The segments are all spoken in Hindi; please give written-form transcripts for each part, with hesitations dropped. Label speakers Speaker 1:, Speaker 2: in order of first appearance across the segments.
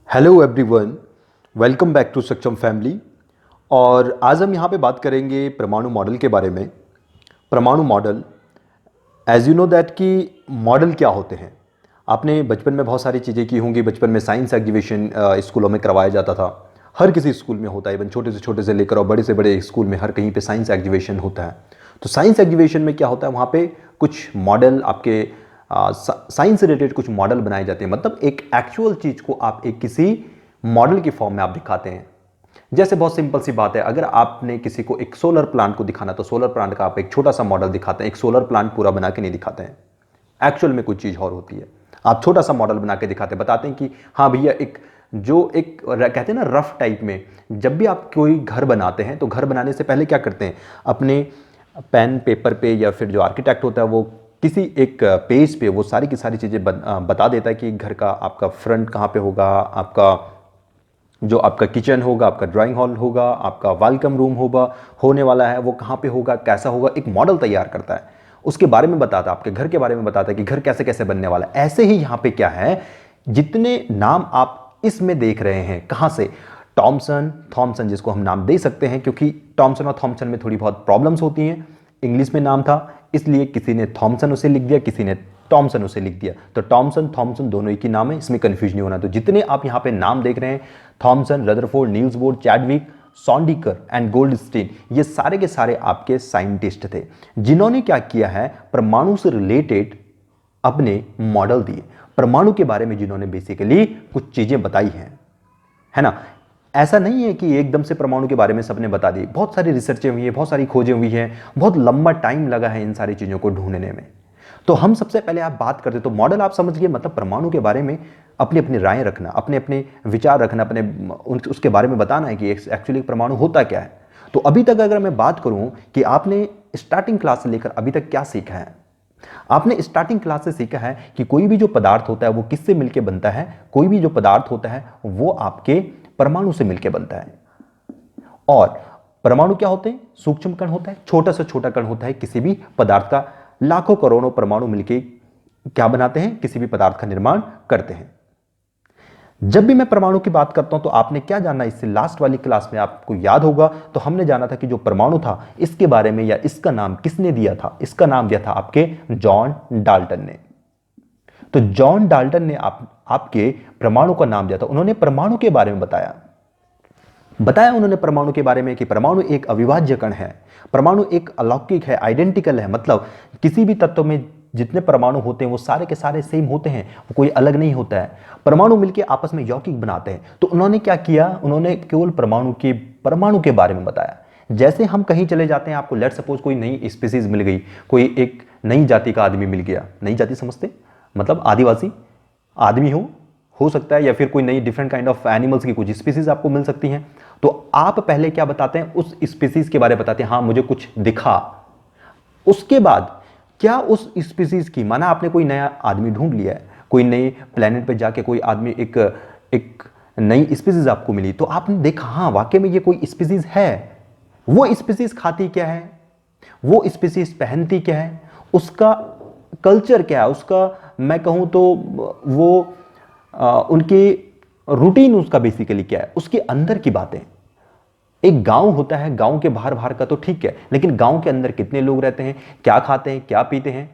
Speaker 1: Hello everyone, welcome back to Saksham family. और आज हम यहाँ पे बात करेंगे परमाणु मॉडल के बारे में। परमाणु model, as you know that कि मॉडल क्या होते हैं। आपने बचपन में बहुत सारी चीज़ें की होंगी। बचपन में साइंस एग्जीबिशन स्कूलों में करवाया जाता था। हर किसी स्कूल में होता है, इवन छोटे से लेकर और बड़े से बड़े स्कूल में हर कहीं पे साइंस एग्जीबिशन होता है। तो साइंस एग्जीबिशन में क्या होता है, वहाँ पे कुछ मॉडल आपके साइंस से रिलेटेड कुछ मॉडल बनाए जाते हैं। मतलब एक एक्चुअल चीज़ को आप एक किसी मॉडल की फॉर्म में आप दिखाते हैं। जैसे बहुत सिंपल सी बात है, अगर आपने किसी को एक सोलर प्लांट को दिखाना तो सोलर प्लांट का आप एक छोटा सा मॉडल दिखाते हैं। एक सोलर प्लांट पूरा बना के नहीं दिखाते हैं, एक्चुअल में कुछ चीज़ और होती है। आप छोटा सा मॉडल बना के दिखाते हैं, बताते हैं कि हाँ भैया, एक जो एक कहते हैं ना रफ टाइप में। जब भी आप कोई घर बनाते हैं तो घर बनाने से पहले क्या करते हैं, अपने पेन पेपर पे या फिर जो आर्किटेक्ट होता है वो किसी एक पेज पे वो सारी की सारी चीज़ें बता देता है कि घर का आपका फ्रंट कहाँ पे होगा, आपका जो आपका किचन होगा, आपका ड्राइंग हॉल होगा, आपका वेलकम रूम होगा, होने वाला है वो कहाँ पे होगा, कैसा होगा। एक मॉडल तैयार करता है, उसके बारे में बताता है, आपके घर के बारे में बताता है कि घर कैसे कैसे बनने वाला है। ऐसे ही यहाँ पे क्या है, जितने नाम आप इसमें देख रहे हैं, कहाँ से, टॉमसन थॉमसन, जिसको हम नाम दे सकते हैं क्योंकि टॉमसन और थॉमसन में थोड़ी बहुत प्रॉब्लम्स होती हैं। इंग्लिश में नाम था इसलिए किसी ने थॉमसन उसे लिख दिया, किसी ने टॉमसन उसे लिख दिया। तो टॉमसन थॉमसन दोनों एक ही नाम है, इसमें कंफ्यूज नहीं होना। तो जितने आप यहाँ पे नाम देख रहे हैं, Thomson, Rutherford, Niels Bohr, Chadwick, सॉन्डिकर एंड गोल्डस्टीन, ये सारे के सारे आपके साइंटिस्ट थे जिन्होंने क्या किया है, परमाणु से रिलेटेड अपने मॉडल दिए। परमाणु के बारे में जिन्होंने बेसिकली कुछ चीजें बताई हैं, है ना। ऐसा नहीं है कि एकदम से परमाणु के बारे में सबने बता दी। बहुत सारी रिसर्चें हुई हैं, बहुत सारी खोजें हुई हैं, बहुत लंबा टाइम लगा है इन सारी चीज़ों को ढूंढने में। तो हम सबसे पहले आप बात करते तो मॉडल आप समझ गए, मतलब परमाणु के बारे में अपनी अपनी राय रखना, अपने अपने विचार रखना, अपने उसके बारे में बताना है कि एक्चुअली परमाणु होता क्या है। तो अभी तक अगर मैं बात करूं कि आपने स्टार्टिंग क्लास से लेकर अभी तक क्या सीखा है, आपने स्टार्टिंग क्लास से सीखा है कि कोई भी जो पदार्थ होता है वो किससे मिलकर बनता है। कोई भी जो पदार्थ होता है वो आपके परमाणु से मिलकर बनता है। और परमाणु क्या होते हैं, सूक्ष्म कण होता है, छोटा से छोटा कण होता है किसी भी पदार्थ का। लाखों करोड़ों परमाणु मिलकर क्या बनाते हैं, किसी भी पदार्थ का निर्माण करते हैं। जब भी मैं परमाणु की बात करता हूं तो आपने क्या जाना, इससे लास्ट वाली क्लास में आपको याद होगा तो हमने जाना था कि जो परमाणु था इसके बारे में या इसका नाम किसने दिया था। इसका नाम दिया था आपके जॉन डाल्टन ने। तो जॉन डाल्टन ने आपके परमाणु का नाम दिया था। उन्होंने परमाणु के बारे में बताया उन्होंने परमाणु के बारे में कि परमाणु एक अविभाज्य कण है, परमाणु एक अलौकिक है, आइडेंटिकल है। मतलब किसी भी तत्व में जितने परमाणु होते हैं वो सारे के सारे सेम होते हैं, वो कोई अलग नहीं होता है। परमाणु मिलकर आपस में यौगिक बनाते हैं। तो उन्होंने क्या किया, उन्होंने केवल परमाणु के बारे में बताया। जैसे हम कहीं चले जाते हैं, आपको लेट सपोज कोई नई स्पीसीज मिल गई, कोई एक नई जाति का आदमी मिल गया। नई जाति समझते, मतलब आदिवासी आदमी हो सकता है, या फिर कोई नई डिफरेंट काइंड ऑफ एनिमल्स की कुछ स्पीसीज आपको मिल सकती हैं। तो आप पहले क्या बताते हैं, उस स्पीसीज के बारे में बताते हैं, हाँ मुझे कुछ दिखा। उसके बाद क्या उस स्पीसीज की, माना आपने कोई नया आदमी ढूंढ लिया है, कोई नए प्लेनेट पे जाके कोई आदमी एक नई स्पीसीज आपको मिली, तो आपने देखा हाँ वाकई में ये कोई स्पीसीज है। वो स्पीसीज खाती क्या है, वो स्पीसीज पहनती क्या है, उसका कल्चर क्या है, उसका मैं कहूं तो वो उनकी रूटीन उसका बेसिकली क्या है, उसके अंदर की बातें। एक गांव होता है, गांव के बाहर बाहर का तो ठीक है, लेकिन गांव के अंदर कितने लोग रहते हैं, क्या खाते हैं, क्या पीते हैं,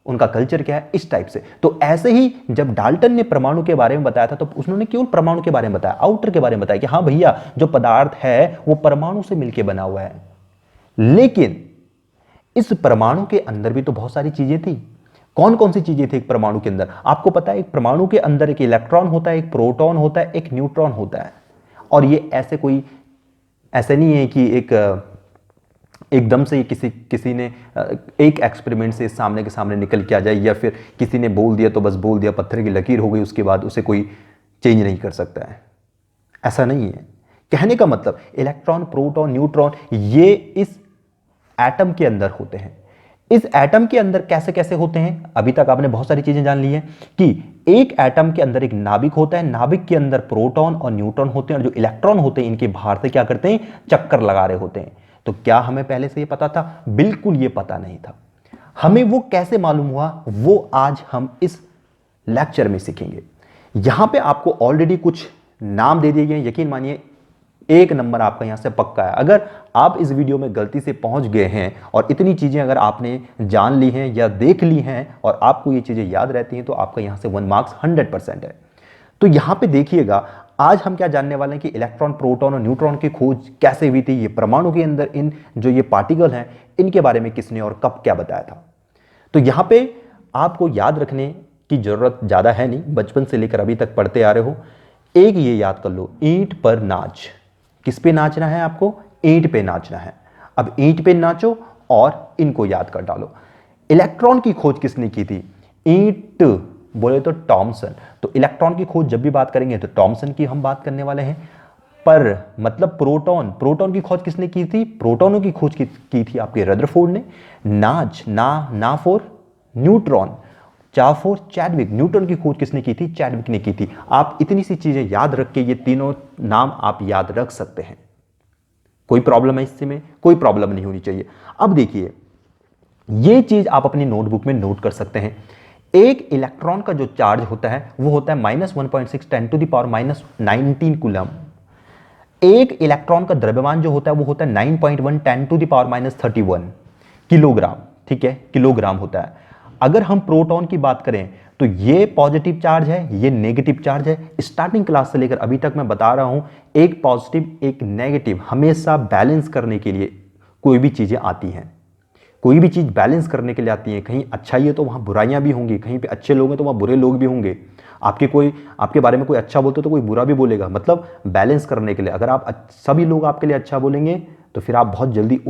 Speaker 1: उनका कल्चर क्या है, इस टाइप से। तो ऐसे ही जब डाल्टन ने परमाणु के बारे में बताया था तो उन्होंने केवल परमाणु के बारे में बताया, आउटर के बारे में बताया कि हाँ भैया जो पदार्थ है वो परमाणु से मिलकर बना हुआ है। लेकिन इस परमाणु के अंदर भी तो बहुत सारी चीजें थी। कौन कौन सी चीजें थी एक परमाणु के अंदर, आपको पता है। एक परमाणु के अंदर एक इलेक्ट्रॉन होता है, एक प्रोटॉन होता है, एक न्यूट्रॉन होता है। और ये ऐसे नहीं है कि एकदम से किसी ने एक एक्सपेरिमेंट से सामने के सामने निकल के आ जाए, या फिर किसी ने बोल दिया तो बस बोल दिया, पत्थर की लकीर हो गई, उसके बाद उसे कोई चेंज नहीं कर सकता है। ऐसा नहीं है। कहने का मतलब इलेक्ट्रॉन, प्रोटॉन, न्यूट्रॉन ये इस एटम के अंदर होते हैं। इस एटम के अंदर कैसे कैसे होते हैं, अभी तक आपने बहुत सारी चीजें जान ली हैं कि एक एटम के अंदर एक नाभिक होता है, नाभिक के अंदर प्रोटॉन और न्यूट्रॉन होते हैं, और जो इलेक्ट्रॉन होते हैं इनके बाहर से क्या करते हैं, चक्कर लगा रहे होते हैं। तो क्या हमें पहले से ये पता था? बिल्कुल ये पता नहीं था। हमें वो कैसे मालूम हुआ, वो आज हम इस लेक्चर में सीखेंगे। यहां पे आपको ऑलरेडी कुछ नाम दे दिए गए, यकीन मानिए एक नंबर आपका यहां से पक्का है। अगर आप इस वीडियो में गलती से पहुंच गए हैं और इतनी चीजें अगर आपने जान ली हैं या देख ली हैं और आपको ये चीजें याद रहती हैं तो आपका यहां से 1 मार्क्स 100% है। तो यहां पे देखिएगा, आज हम क्या जानने वाले हैं कि इलेक्ट्रॉन, प्रोटॉन और न्यूट्रॉन की खोज कैसे हुई थी, ये परमाणु के अंदर इन जो ये पार्टिकल हैं इनके बारे में किसने और कब क्या बताया था। तो यहां पे आपको याद रखने की जरूरत ज्यादा है नहीं, बचपन से लेकर अभी तक पढ़ते आ रहे हो। एक ये याद कर लो, ईंट पर नाच। किस पे नाचना है आपको? ईंट पे नाचना है। अब ईंट पे नाचो और इनको याद कर डालो। इलेक्ट्रॉन की खोज किसने की थी? ईंट बोले तो टॉमसन। तो इलेक्ट्रॉन की खोज जब भी बात करेंगे तो टॉमसन की हम बात करने वाले हैं। पर मतलब प्रोटॉन की खोज किसने की थी? प्रोटॉनों की खोज की थी आपके रदरफोर्ड ने। नाच, ना फॉर न्यूट्रॉन, चा फॉर चैडविक। न्यूटन की खोज किसने की थी? चैडविक ने की थी। आप इतनी सी चीजें याद रख के ये तीनों नाम आप याद रख सकते हैं। कोई प्रॉब्लम है इससे में? कोई प्रॉब्लम नहीं होनी चाहिए। अब देखिए, ये चीज आप अपनी नोटबुक में नोट कर सकते हैं। एक इलेक्ट्रॉन का जो चार्ज होता है वो होता है -1.6 10⁻⁻19 कूलम। एक इलेक्ट्रॉन का द्रव्यमान जो होता है वो होता है 9.1 10⁻31 किलोग्राम। ठीक है, किलोग्राम होता है। अगर हम प्रोटॉन की बात करें तो ये पॉजिटिव चार्ज है, ये नेगेटिव चार्ज है। स्टार्टिंग क्लास से लेकर अभी तक मैं बता रहा हूं, एक पॉजिटिव एक नेगेटिव हमेशा बैलेंस करने के लिए कोई भी चीजें आती हैं। कोई भी चीज बैलेंस करने के लिए आती है। कहीं अच्छाई है तो वहां बुराइयां भी होंगी, कहीं पे अच्छे लोग हैं तो वहां बुरे लोग भी होंगे। आपके बारे में कोई अच्छा बोलते तो कोई बुरा भी बोलेगा, मतलब बैलेंस करने के लिए। अगर आप सभी लोग आपके लिए अच्छा बोलेंगे तो फिर आप बहुत जल्दी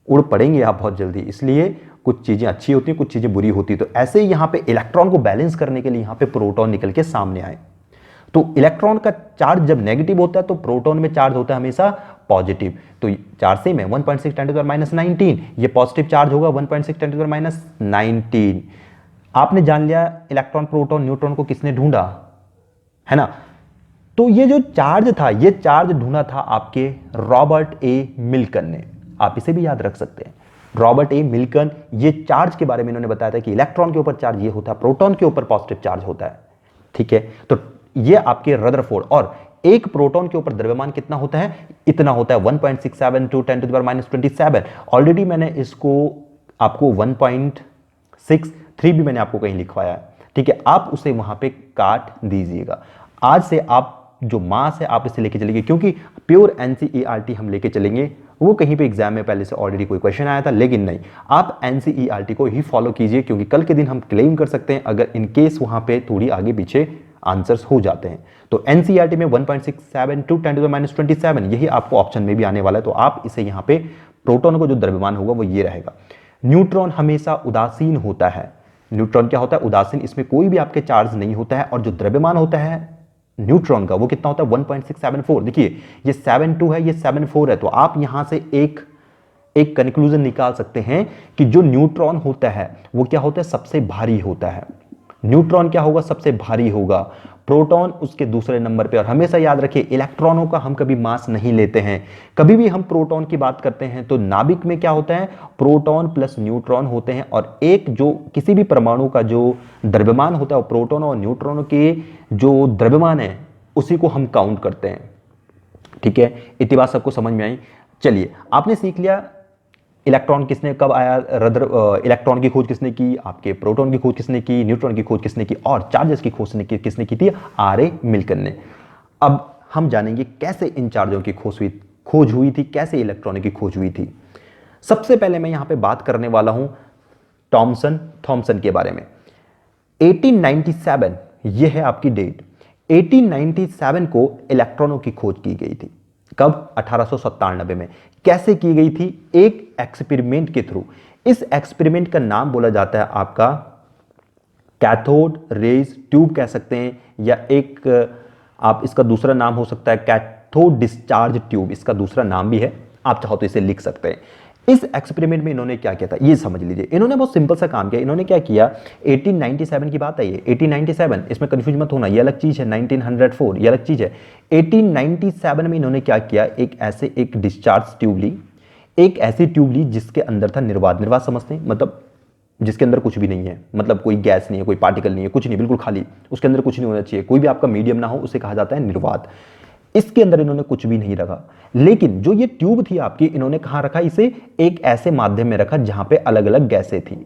Speaker 1: उड़ पड़ेंगे आप बहुत जल्दी। इसलिए कुछ चीजें अच्छी होती हैं, कुछ चीजें बुरी होती है। तो ऐसे ही यहां पे इलेक्ट्रॉन को बैलेंस करने के लिए यहां पे प्रोटॉन निकल के सामने आए। तो इलेक्ट्रॉन का चार्ज जब नेगेटिव होता है तो प्रोटॉन में चार्ज होता है हमेशा पॉजिटिव। तो चार्ज सेम है 1.6 10⁻⁻19, ये पॉजिटिव चार्ज होगा 1.6 10⁻⁻19। आपने जान लिया इलेक्ट्रॉन, प्रोटॉन, न्यूट्रॉन को किसने ढूंढा, है ना। तो ये जो चार्ज था, ये चार्ज ढूंढा था आपके रॉबर्ट ए मिल्कन ने। आप इसे भी याद रख सकते हैं, रॉबर्ट ए मिल्कन। ये चार्ज के बारे में इन्होंने बताया था कि इलेक्ट्रॉन के ऊपर चार्ज ये होता है, प्रोटॉन के ऊपर पॉजिटिव चार्ज होता है। ठीक है, तो ये आपके रदरफोर्ड। और एक प्रोटॉन के ऊपर द्रव्यमान कितना होता है? इतना होता है 1.67 × 10⁻⁻27। ऑलरेडी मैंने इसको आपको 1.63 भी मैंने आपको कहीं लिखवाया है। ठीक है, आप उसे वहां पे काट दीजिएगा। आज से आप जो मास है आप इसे लेके चलेंगे, क्योंकि प्योर एनसीईआरटी हम लेके चलेंगे। वो कहीं पे एग्जाम में पहले से ऑलरेडी कोई क्वेश्चन आया था, लेकिन नहीं, आप एनसीईआरटी को ही फॉलो कीजिए, क्योंकि कल के दिन हम क्लेम कर सकते हैं अगर इन केस वहां पे थोड़ी आगे पीछे आंसर्स हो जाते हैं। तो एनसीईआरटी में 1.67 × 10⁻⁻27 यही आपको ऑप्शन में भी आने वाला है। तो आप इसे यहां पे प्रोटॉन को जो द्रव्यमान होगा वो ये रहेगा। न्यूट्रॉन हमेशा उदासीन होता है। न्यूट्रॉन क्या होता है? उदासीन। इसमें कोई भी आपके चार्ज नहीं होता है। और जो द्रव्यमान होता है न्यूट्रॉन का वो कितना होता है? 1.674। देखिए ये 72 है, ये 74 है। तो आप यहां से एक कंक्लूजन निकाल सकते हैं कि जो न्यूट्रॉन होता है वो क्या होता है? सबसे भारी होता है। न्यूट्रॉन क्या होगा? सबसे भारी होगा। प्रोटॉन उसके दूसरे नंबर पे। और हमेशा याद रखिए, इलेक्ट्रॉनों का हम कभी मास नहीं लेते हैं। कभी भी हम प्रोटॉन की बात करते हैं तो नाभिक में क्या होता है? प्रोटॉन प्लस न्यूट्रॉन होते हैं। और एक जो किसी भी परमाणु का जो द्रव्यमान होता है वो प्रोटॉन और न्यूट्रॉन के जो द्रव्यमान है उसी को हम काउंट करते हैं। ठीक है, इतनी बात सबको समझ में आई। चलिए, आपने सीख लिया इलेक्ट्रॉन किसने कब आया, इलेक्ट्रॉन की खोज किसने की, आपके प्रोटॉन की खोज किसने की, न्यूट्रॉन की खोज किसने की, और चार्जेस की खोज किसने की थी? आर.ए. मिल्कन ने। अब हम जानेंगे कैसे इन चार्जों की खोज हुई थी, कैसे इलेक्ट्रॉन की खोज हुई थी। सबसे पहले मैं यहां पे बात करने वाला हूं थॉमसन के बारे में। 1897 यह है आपकी डेट। 1897 को इलेक्ट्रॉनों की खोज की गई थी। कब? 1897 में। कैसे की गई थी? एक एक्सपेरिमेंट के थ्रू। इस एक्सपेरिमेंट का नाम बोला जाता है आपका कैथोड रेज ट्यूब कह सकते हैं, या एक आप इसका दूसरा नाम हो सकता है कैथोड डिस्चार्ज ट्यूब, इसका दूसरा नाम भी है, आप चाहो तो इसे लिख सकते हैं। इस एक्सपेरिमेंट में इन्होंने क्या किया था ये समझ लीजिए। इन्होंने बहुत सिंपल सा काम किया। इन्होंने क्या किया, 1897 की बात है ये, 1897, इसमें कंफ्यूज मत होना, ये अलग चीज है। 1904 ये अलग चीज है। 1897 में इन्होंने क्या किया, एक डिस्चार्ज ट्यूब ली, एक ऐसी ट्यूब ली जिसके अंदर था निर्वात। निर्वात समझते हैं, मतलब जिसके अंदर कुछ भी नहीं है, मतलब कोई गैस नहीं है, कोई पार्टिकल नहीं है, कुछ नहीं, बिल्कुल खाली, उसके अंदर कुछ नहीं होना चाहिए, कोई भी आपका मीडियम ना हो, उसे कहा जाता है निर्वात। इसके अंदर इन्होंने कुछ भी नहीं रखा। लेकिन जो ये ट्यूब थी आपकी, इन्होंने कहां रखा इसे? एक ऐसे माध्यम में रखा जहां पे अलग अलग गैसें थी,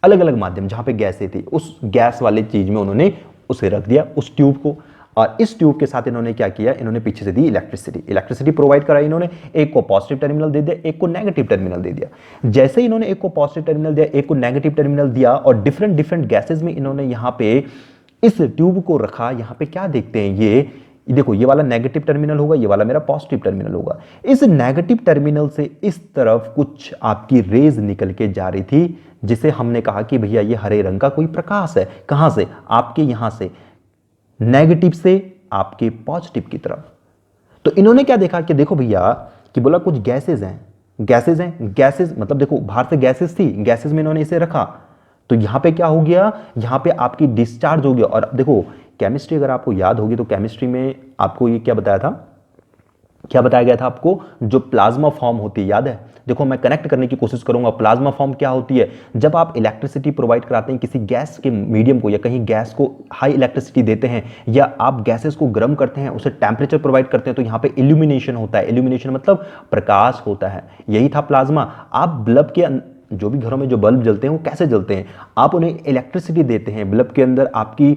Speaker 1: अलग अलग माध्यम जहां पे गैसें थी, उस गैस वाले चीज में उन्होंने उसे रख दिया, उस ट्यूब को। और इस ट्यूब के साथ इन्होंने क्या किया? इन्होंने पीछे से दी इलेक्ट्रिसिटी, इलेक्ट्रिसिटी प्रोवाइड कराई इन्होंने। एक को पॉजिटिव टर्मिनल दे दिया, एक को नेगेटिव टर्मिनल दे दिया। जैसे इन्होंने एक को पॉजिटिव टर्मिनल दिया, एक को नेगेटिव टर्मिनल दिया, और डिफरेंट डिफरेंट गैसेज में इन्होंने यहां पे इस ट्यूब को रखा। यहां पे क्या देखते हैं, ये देखो, ये वाला नेगेटिव टर्मिनल होगा, ये वाला मेरा पॉजिटिव टर्मिनल होगा। इस नेगेटिव टर्मिनल से इस तरफ कुछ आपकी रेज निकल के जा रही थी, जिसे हमने कहा कि भैया ये हरे रंग का कोई प्रकाश है। कहां से? आपके यहां से, नेगेटिव से आपके पॉजिटिव की तरफ। तो इन्होंने क्या देखा कि देखो भैया, कि बोला कुछ गैसेज हैं, गैसेज हैं, गैसेज मतलब देखो बाहर से गैसेज थी, गैसेज में इन्होंने इसे रखा, तो यहां पे क्या हो गया? यहां पे आपकी डिस्चार्ज हो गया। और देखो केमिस्ट्री अगर आपको याद होगी तो केमिस्ट्री में आपको ये क्या बताया था, क्या बताया गया था आपको? जो प्लाज्मा फॉर्म होती है, याद है? देखो मैं कनेक्ट करने की कोशिश करूंगा। प्लाज्मा फॉर्म क्या होती है? जब आप इलेक्ट्रिसिटी प्रोवाइड कराते हैं किसी गैस के मीडियम को, या कहीं गैस को हाई इलेक्ट्रिसिटी देते हैं, या आप गैसेस को गर्म करते हैं, उसे टेम्परेचर प्रोवाइड करते हैं, तो यहां पे इल्यूमिनेशन होता है। इल्यूमिनेशन मतलब प्रकाश होता है, यही था प्लाज्मा। आप बल्ब के जो भी घरों में जो बल्ब जलते हैं वो कैसे जलते हैं? आप उन्हें इलेक्ट्रिसिटी देते हैं। बल्ब के अंदर आपकी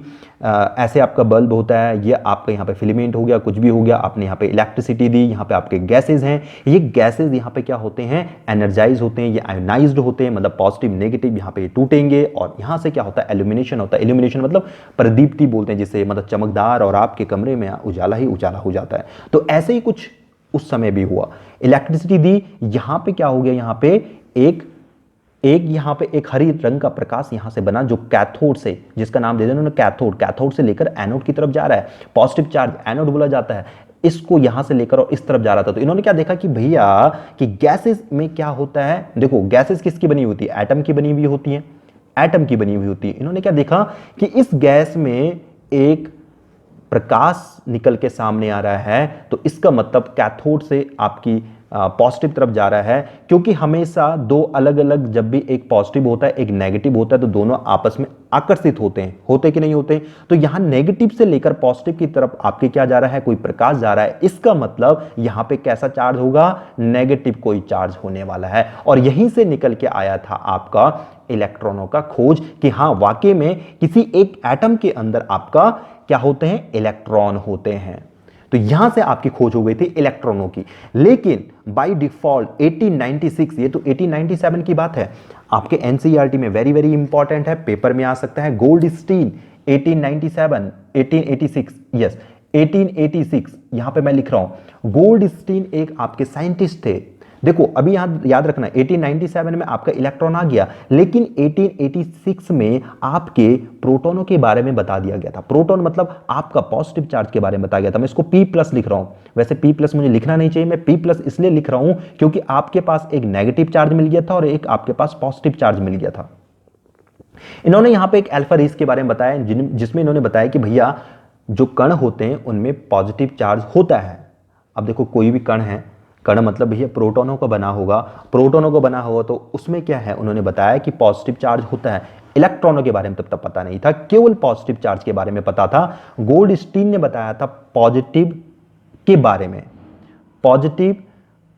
Speaker 1: ऐसे आपका बल्ब होता है, ये आपका यहाँ पे फिलामेंट हो गया, कुछ भी हो गया, आपने यहाँ पे इलेक्ट्रिसिटी दी, यहाँ पे आपके गैसेज हैं। ये गैसेज यहाँ पे क्या होते हैं? एनर्जाइज होते हैं, ये आयोनाइज्ड होते हैं, मतलब पॉजिटिव नेगेटिव यहाँ पे टूटेंगे, और यहाँ से क्या होता है? एल्यूमिनेशन होता है। एल्यूमिनेशन मतलब प्रदीप्ति बोलते हैं जिसे, मतलब चमकदार, और आपके कमरे में उजाला ही उजाला हो जाता है। तो ऐसे ही कुछ उस समय भी हुआ। इलेक्ट्रिसिटी दी, यहाँ पे क्या हो गया? यहाँ पे एक यहां पे एक हरी रंग का प्रकाश यहां से बना, जो कैथोड से, जिसका नाम दे दिया उन्होंने कैथोड, कैथोड से लेकर एनोड की तरफ जा रहा है। पॉजिटिव चार्ज एनोड बोला जाता है, इसको यहां से लेकर और इस तरफ जा रहा था। तो इन्होंने क्या देखा कि भैया कि गैसेस में क्या होता है? देखो गैसेस किसकी बनी होती है? एटम की बनी हुई होती है, एटम की बनी हुई होती है। इन्होंने क्या देखा कि इस गैस में एक प्रकाश निकल के सामने आ रहा है, तो इसका मतलब कैथोड से आपकी पॉजिटिव तरफ जा रहा है। क्योंकि हमेशा दो अलग अलग, जब भी एक पॉजिटिव होता है एक नेगेटिव होता है, तो दोनों आपस में आकर्षित होते हैं, होते कि नहीं होते? तो यहां नेगेटिव से लेकर पॉजिटिव की तरफ आपके क्या जा रहा है? कोई प्रकाश जा रहा है। इसका मतलब यहां पे कैसा चार्ज होगा? नेगेटिव कोई चार्ज होने वाला है। और यहीं से निकल के आया था आपका इलेक्ट्रॉनों का खोज, कि हां वाकई में किसी एक एटम के अंदर आपका क्या होते हैं? इलेक्ट्रॉन होते हैं। तो यहां से आपकी खोज हो गई थी इलेक्ट्रॉनों की। लेकिन बाय डिफॉल्ट 1896, ये तो 1897 की बात है, आपके एनसीईआरटी में वेरी वेरी इंपॉर्टेंट है, पेपर में आ सकता है। गोल्डस्टीन 1897, 1886, यस 1886, यहां पे मैं लिख रहा हूं। गोल्डस्टीन एक आपके साइंटिस्ट थे। देखो अभी यहां याद रखना, 1897 में आपका इलेक्ट्रॉन आ गया, लेकिन 1886 में आपके प्रोटॉनों के बारे में बता दिया गया था। प्रोटॉन मतलब आपका पॉजिटिव चार्ज के बारे में बताया गया था। मैं इसको P प्लस लिख रहा हूं, वैसे P प्लस मुझे लिखना नहीं चाहिए, मैं P प्लस इसलिए लिख रहा हूं क्योंकि आपके पास एक नेगेटिव चार्ज मिल गया था और एक आपके पास पॉजिटिव चार्ज मिल गया था। इन्होंने यहां पे एक अल्फा रेस के बारे में बताया, जिसमें इन्होंने बताया कि भैया जो कण होते हैं उनमें पॉजिटिव चार्ज होता है। अब देखो कोई भी कण है, कण मतलब भैया प्रोटॉनों का बना होगा, प्रोटॉनों का बना होगा, तो उसमें क्या है? उन्होंने बताया कि पॉजिटिव चार्ज होता है। इलेक्ट्रॉनों के बारे में तब तक पता नहीं था, केवल पॉजिटिव चार्ज के बारे में पता था। गोल्डस्टीन ने बताया था पॉजिटिव के बारे में, पॉजिटिव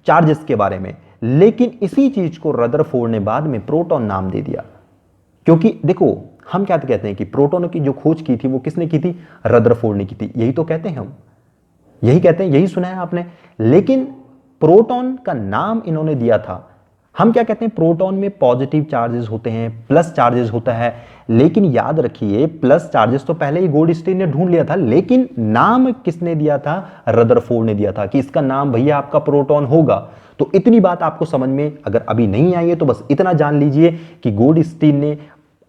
Speaker 1: चार्जेस के बारे में। लेकिन इसी चीज को रदरफोर्ड ने बाद में प्रोटॉन नाम दे दिया। क्योंकि देखो हम क्या कहते हैं कि प्रोटॉनों की जो खोज की थी वो किसने की थी? रदरफोर्ड ने की थी, यही तो कहते हैं हम, यही कहते हैं, यही सुना है आपने। लेकिन प्रोटॉन का नाम इन्होंने दिया था। हम क्या कहते हैं? प्रोटॉन में पॉजिटिव चार्जेस होते हैं, प्लस चार्जेस होता है। लेकिन याद रखिए प्लस चार्जेस तो पहले ही गोल्डस्टीन ने ढूंढ लिया था, लेकिन नाम किसने दिया था? रदरफोर्ड ने दिया था कि इसका नाम भैया आपका प्रोटॉन होगा। तो इतनी बात आपको समझ में अगर अभी नहीं आई है तो बस इतना जान लीजिए कि गोल्डस्टीन ने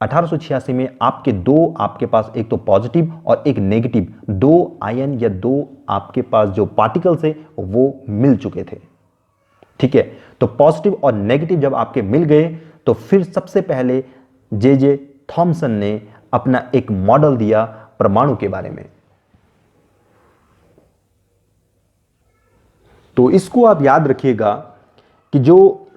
Speaker 1: 1886 में आपके पास एक तो पॉजिटिव और एक नेगेटिव, दो आयन या दो आपके पास जो पार्टिकल्स है वो मिल चुके थे। ठीक है, तो पॉजिटिव और नेगेटिव जब आपके मिल गए तो फिर सबसे पहले जे थॉमसन ने अपना एक मॉडल दिया परमाणु के बारे में। तो इसको आप याद रखिएगा कि जो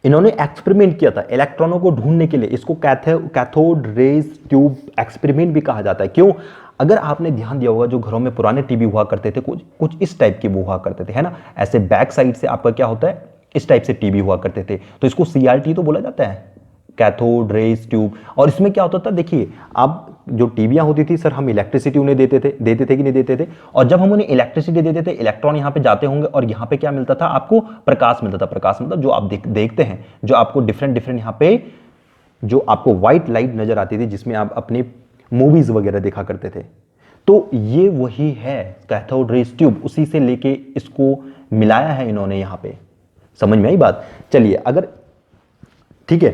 Speaker 1: इन्होंने एक्सपेरिमेंट किया था इलेक्ट्रॉनों को ढूंढने के लिए। इसको कैथोड रेज ट्यूब एक्सपेरिमेंट भी कहा जाता है। क्यों? अगर आपने ध्यान दिया होगा, जो घरों में पुराने टीवी हुआ करते थे, कुछ कुछ इस टाइप के वो हुआ करते थे, है ना, ऐसे बैक साइड से आपका क्या होता है, इस टाइप से टीवी हुआ करते थे। तो इसको CRT तो बोला जाता है, कैथोड रेज ट्यूब। और इसमें क्या होता था, देखिए अब जो टीवियां होती थी सर, हम इलेक्ट्रिसिटी उन्हें देते थे कि नहीं देते थे? और जब हम उन्हें इलेक्ट्रिसिटी देते थे, इलेक्ट्रॉन यहाँ पे जाते होंगे और यहाँ पे क्या मिलता था आपको? प्रकाश मिलता था। प्रकाश मतलब जो आप देखते हैं, जो आपको डिफरेंट यहाँ पे जो आपको व्हाइट लाइट नजर आती थी, जिसमें आप अपने मूवीज वगैरह देखा करते थे। तो ये वही है कैथोड रेज ट्यूब, उसी से लेके इसको मिलाया है इन्होंने यहाँ पे। समझ में आई बात? चलिए, अगर ठीक है,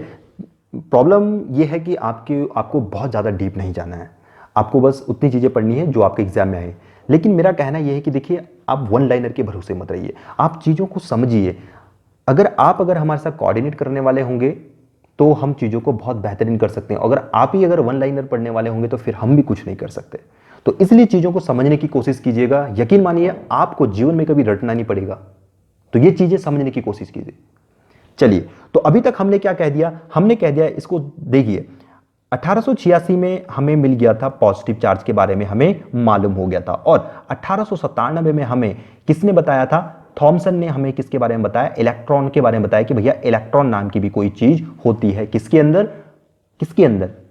Speaker 1: प्रॉब्लम ये है कि आपको बहुत ज़्यादा डीप नहीं जाना है, आपको बस उतनी चीज़ें पढ़नी है जो आपके एग्जाम में आए। लेकिन मेरा कहना ये है कि देखिए, आप वन लाइनर के भरोसे मत रहिए, आप चीज़ों को समझिए। अगर हमारे साथ कोऑर्डिनेट करने वाले होंगे तो हम चीज़ों को बहुत बेहतरीन कर सकते हैं। अगर वन लाइनर पढ़ने वाले होंगे तो फिर हम भी कुछ नहीं कर सकते। तो इसलिए चीज़ों को समझने की कोशिश कीजिएगा। यकीन मानिए, आपको जीवन में कभी रटना नहीं पड़ेगा। तो ये चीज़ें समझने की कोशिश कीजिए। चलिए, तो अभी तक हमने क्या कह दिया? हमने कह दिया, इसको देखिए, 1886 में हमें मिल गया था पॉजिटिव चार्ज के बारे में हमें मालूम हो गया था। और 1897 में हमें किसने बताया था? थॉमसन ने हमें किसके बारे में बताया? इलेक्ट्रॉन के बारे में बताया कि भैया इलेक्ट्रॉन नाम की भी कोई चीज होती है। किसके अंदर?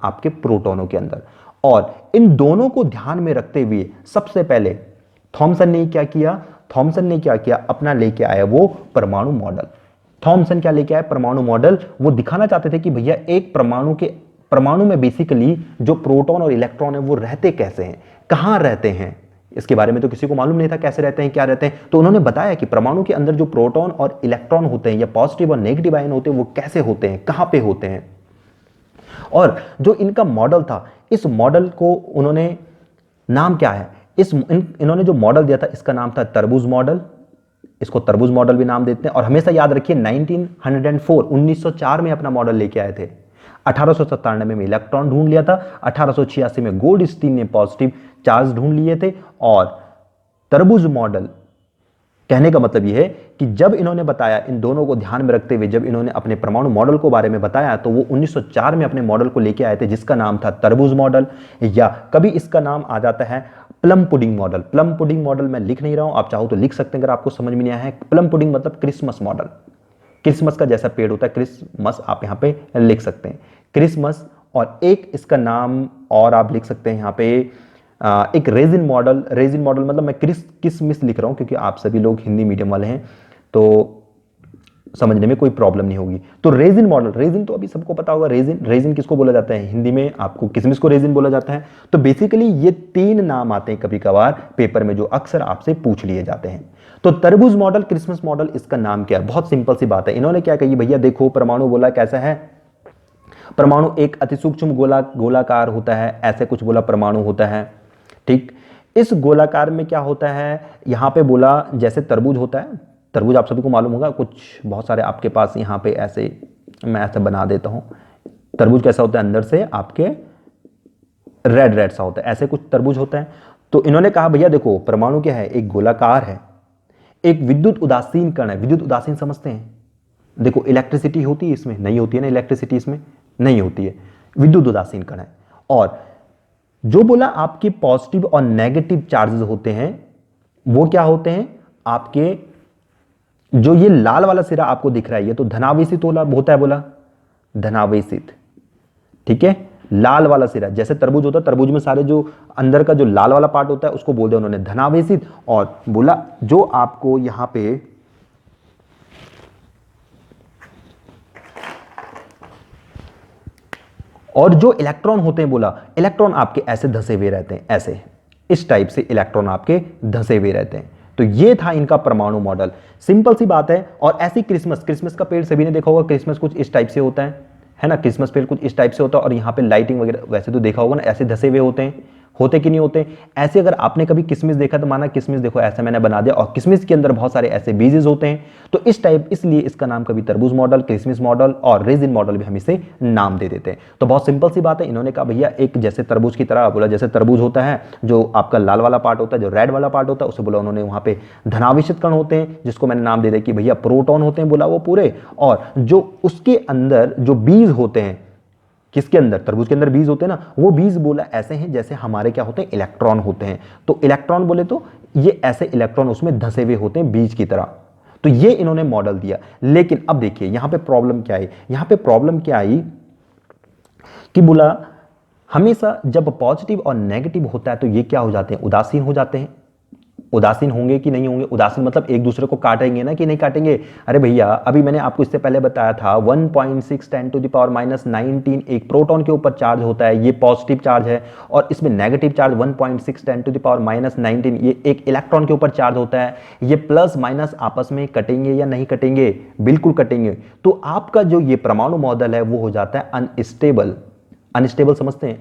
Speaker 1: आपके प्रोटॉनों के अंदर। और इन दोनों को ध्यान में रखते हुए सबसे पहले थॉमसन ने क्या किया? अपना लेके आया वो परमाणु मॉडल। थॉमसन क्या लेके आए? परमाणु मॉडल। वो दिखाना चाहते थे कि भैया एक परमाणु में बेसिकली जो प्रोटॉन और इलेक्ट्रॉन है वो रहते कैसे हैं, कहां रहते हैं। इसके बारे में तो किसी को मालूम नहीं था, कैसे रहते हैं, क्या रहते हैं। तो उन्होंने बताया कि परमाणु के अंदर जो प्रोटॉन और इलेक्ट्रॉन होते हैं, या पॉजिटिव और नेगेटिव आयन होते हैं, वो कैसे होते हैं, कहां पे होते हैं। और जो इनका मॉडल था, इस मॉडल को उन्होंने नाम क्या है, इन्होंने जो मॉडल दिया था इसका नाम था तरबूज मॉडल। इसको तरबूज मॉडल भी नाम देते हैं। और हमेशा याद रखिए 1904 में अपना मॉडल लेके आए थे। 1897 में इलेक्ट्रॉन ढूंढ लिया था, 1886 में गोल्डस्टीन ने पॉजिटिव चार्ज ढूंढ लिए थे। और तरबूज मॉडल कहने का मतलब यह है कि जब इन्होंने बताया, इन दोनों को ध्यान में रखते हुए जब इन्होंने अपने परमाणु मॉडल को बारे में बताया, तो वो 1904 में अपने मॉडल को लेके आए थे, जिसका नाम था तरबूज मॉडल, या कभी इसका नाम आ जाता है plum pudding model. Plum pudding model मैं लिख नहीं रहा हूं, आप चाहो तो लिख सकते हैं अगर आपको समझ में नहीं आया है। प्लम पुडिंग मतलब क्रिसमस मॉडल। क्रिसमस का जैसा पेड़ होता है, क्रिसमस आप यहां पे लिख सकते हैं, क्रिसमस। और एक इसका नाम और आप लिख सकते हैं यहां पे, एक रेजिन मॉडल। रेजिन मॉडल मतलब मैं किसमिस लिख रहा हूं, क्योंकि आप सभी लोग हिंदी मीडियम वाले हैं तो समझने में कोई प्रॉब्लम नहीं होगी। तो रेजिन मॉडल, रेजिन तो अभी सबको पता होगा। रेजिन किसको बोला जाता है हिंदी में? आपको किसमिस को रेजिन बोला जाता है। तो बेसिकली ये 3 नाम आते हैं कभी कभार पेपर में, जो अक्सर आपसे पूछ लिए जाते हैं। तो तरबूज मॉडल, क्रिसमस मॉडल, इसका नाम क्या है? बहुत सिंपल सी बात है। इन्होंने क्या कही, भैया देखो परमाणु बोला कैसा है, परमाणु एक अति सूक्ष्म गोलाकार होता है, ऐसे कुछ बोला परमाणु होता है। ठीक, इस गोलाकार में क्या होता है, यहां पे बोला जैसे तरबूज होता है। तरबूज आप सभी को मालूम होगा, कुछ बहुत सारे आपके पास यहाँ पे ऐसे, मैं ऐसे बना देता हूं। तरबूज कैसा होता है? अंदर से आपके रेड सा होता है, ऐसे कुछ तरबूज होता है। तो इन्होंने कहा भैया देखो परमाणु क्या है, एक गोलाकार है, एक विद्युत उदासीन कण है। विद्युत उदासीन समझते हैं? देखो इलेक्ट्रिसिटी होती है इसमें, नहीं होती है ना, इलेक्ट्रिसिटी इसमें नहीं होती है, विद्युत उदासीन कण है। और जो बोला आपके पॉजिटिव और नेगेटिव चार्जेस होते हैं, वो क्या होते हैं आपके, जो ये लाल वाला सिरा आपको दिख रहा है, ये तो धनावेशित होता है, बोला धनावेशित। ठीक है, लाल वाला सिरा जैसे तरबूज होता है, तरबूज में सारे जो अंदर का जो लाल वाला पार्ट होता है उसको बोल दिया उन्होंने धनावेशित। और बोला जो आपको यहां पे और जो इलेक्ट्रॉन होते हैं, बोला इलेक्ट्रॉन आपके ऐसे धसे हुए रहते हैं, ऐसे इस टाइप से इलेक्ट्रॉन आपके धसे हुए रहते हैं। तो ये था इनका परमाणु मॉडल, सिंपल सी बात है। और ऐसी क्रिसमस का पेड़ सभी ने देखा होगा, क्रिसमस कुछ इस टाइप से होता है ना, क्रिसमस पेड़ कुछ इस टाइप से होता है। और यहाँ पे लाइटिंग वगैरह वैसे तो देखा होगा ना, ऐसे धसे हुए होते हैं,
Speaker 2: होते कि नहीं होते। ऐसे अगर आपने कभी किशमिश देखा तो माना किशमिश देखो ऐसे मैंने बना दिया और किशमिश के अंदर बहुत सारे ऐसे बीजेस होते हैं, तो इस टाइप, इसलिए इसका नाम कभी तरबूज मॉडल, किशमिश मॉडल और रेजिन मॉडल भी हम इसे नाम दे देते हैं। तो बहुत सिंपल सी बात है, इन्होंने कहा भैया एक जैसे तरबूज की तरह बोला, जैसे तरबूज होता है जो आपका लाल वाला पार्ट होता है, जो रेड वाला पार्ट होता है, उसे बोला उन्होंने वहां पे धनावेशित कण होते हैं जिसको मैंने नाम दे दिया कि भैया प्रोटॉन होते हैं, बोला वो पूरे, और जो उसके अंदर जो बीज होते हैं, किसके अंदर, तरबूज के अंदर बीज होते हैं ना, वो बीज बोला ऐसे हैं जैसे हमारे क्या होते हैं, इलेक्ट्रॉन होते हैं। तो इलेक्ट्रॉन बोले तो ये ऐसे इलेक्ट्रॉन उसमें धसे हुए होते हैं बीज की तरह। तो ये इन्होंने मॉडल दिया। लेकिन अब देखिए यहां पे प्रॉब्लम क्या आई, यहां पे प्रॉब्लम क्या आई कि बोला हमेशा जब पॉजिटिव और नेगेटिव होता है तो ये क्या हो जाते हैं, उदासीन हो जाते हैं। उदासीन होंगे कि नहीं होंगे, उदासीन मतलब एक दूसरे को काटेंगे ना कि नहीं काटेंगे। अरे भैया अभी मैंने आपको इससे पहले बताया था 1.6 10⁻⁻19 एक प्रोटॉन के ऊपर चार्ज होता है, ये पॉजिटिव चार्ज है, और इसमें नेगेटिव चार्ज 1.6 10⁻⁻19 ये एक इलेक्ट्रॉन के ऊपर चार्ज होता है। ये प्लस माइनस आपस में कटेंगे या नहीं कटेंगे, बिल्कुल कटेंगे। तो आपका जो ये परमाणु मॉडल है वो हो जाता है अनस्टेबल। अनस्टेबल समझते हैं,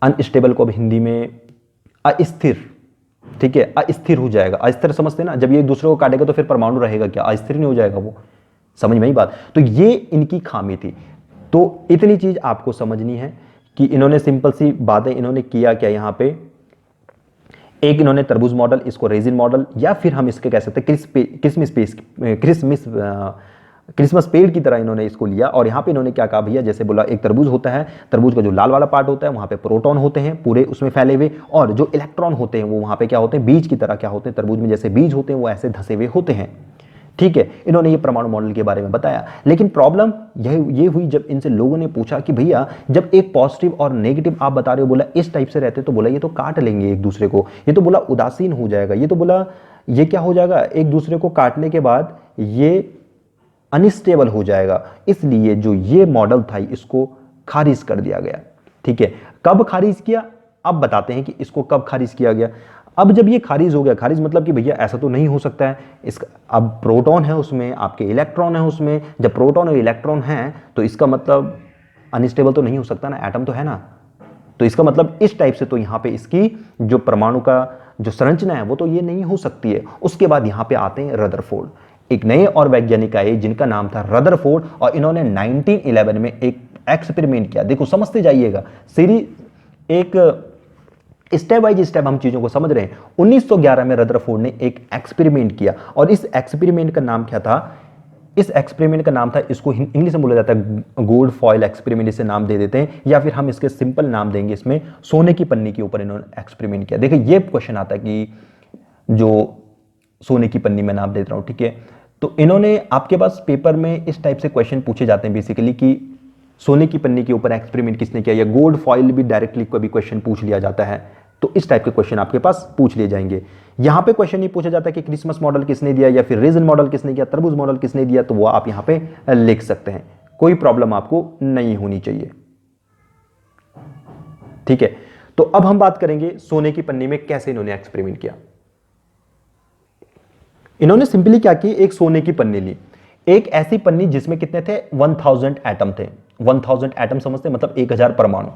Speaker 2: अनस्टेबल को अब हिंदी में अस्थिर, ठीक है, अस्थिर हो जाएगा। अस्थिर समझते हैं ना, जब ये एक दूसरे को काटेगा तो फिर परमाणु रहेगा क्या, अस्थिर नहीं हो जाएगा वो, समझ में ही बात। तो ये इनकी खामी थी। तो इतनी चीज आपको समझनी है कि इन्होंने सिंपल सी बातें इन्होंने किया क्या यहां पे, एक इन्होंने तरबूज मॉडल, इसको रेजिन मॉडल, या फिर हम इसके कह सकते हैं क्रिसमस पेड़ की तरह इन्होंने इसको लिया। और यहाँ पे इन्होंने क्या कहा भैया, जैसे बोला एक तरबूज होता है, तरबूज का जो लाल वाला पार्ट होता है वहाँ पे प्रोटॉन होते हैं पूरे उसमें फैले हुए, और जो इलेक्ट्रॉन होते हैं वो वहाँ पे क्या होते हैं, बीज की तरह क्या होते हैं, तरबूज में जैसे बीज होते हैं वो ऐसे धसे हुए होते हैं। ठीक है, इन्होंने ये परमाणु मॉडल के बारे में बताया। लेकिन प्रॉब्लम ये हुई जब इनसे लोगों ने पूछा कि भैया जब एक पॉजिटिव और नेगेटिव आप बता रहे हो, बोला इस टाइप से रहते, तो बोला ये तो काट लेंगे एक दूसरे को, ये तो बोला उदासीन हो जाएगा, ये तो बोला ये क्या हो जाएगा, एक दूसरे को काटने के बाद ये अनस्टेबल हो जाएगा। इसलिए जो ये मॉडल था इसको खारिज कर दिया गया। ठीक है, कब खारिज किया, अब बताते हैं कि इसको कब खारिज किया गया। अब जब ये खारिज हो गया, खारिज मतलब कि भैया ऐसा तो नहीं हो सकता है, इसका अब प्रोटॉन है उसमें, आपके इलेक्ट्रॉन है उसमें, जब प्रोटॉन और इलेक्ट्रॉन है तो इसका मतलब अनस्टेबल तो नहीं हो सकता ना, एटम तो है ना। तो इसका मतलब इस टाइप से तो यहाँ पे इसकी जो परमाणु का जो संरचना है वो तो ये नहीं हो सकती है। उसके बाद यहाँ पे आते हैं रदरफोर्ड, एक नए और वैज्ञानिक आए जिनका नाम था रदरफोर्ड, और इन्होंने 1911 में एक एक्सपेरिमेंट किया। देखो समझते जाइएगा, सीरीज एक स्टेप बाय स्टेप हम चीजों को समझ रहे हैं। 1911 में रदरफोर्ड ने एक एक्सपेरिमेंट किया, और इस एक्सपेरिमेंट का नाम क्या था, इस एक्सपेरिमेंट का नाम था, इसको इंग्लिश में बोला जाता है गोल्ड फॉयल एक्सपेरिमेंट, इसे नाम दे देते हैं, या फिर हम इसके सिंपल नाम देंगे इसमें, सोने की पन्नी के ऊपर इन्होंने एक्सपेरिमेंट किया। देखिए ये क्वेश्चन आता है कि जो सोने की पन्नी में नाम दे रहा हूं, ठीक है। तो इन्होंने आपके पास पेपर में इस टाइप से क्वेश्चन पूछे जाते हैं बेसिकली कि सोने की पन्नी के ऊपर एक्सपेरिमेंट किसने किया, या गोल्ड फॉइल भी डायरेक्टली कभी क्वेश्चन पूछ लिया जाता है। तो इस टाइप के क्वेश्चन आपके पास पूछ लिए जाएंगे। यहां पे क्वेश्चन नहीं पूछा जाता कि क्रिसमस मॉडल किसने दिया, या फिर रेजिन मॉडल किसने दिया, तरबूज मॉडल किसने दिया, तो वो आप यहां पे लिख सकते हैं, कोई प्रॉब्लम आपको नहीं होनी चाहिए। ठीक है, तो अब हम बात करेंगे सोने की पन्नी में कैसे इन्होंने एक्सपेरिमेंट किया। इन्होंने सिंपली क्या की, एक सोने की पन्नी ली, एक ऐसी पन्नी जिसमें कितने थे, 1000 एटम थे। 1000 एटम समझते, मतलब 1000 परमाणु।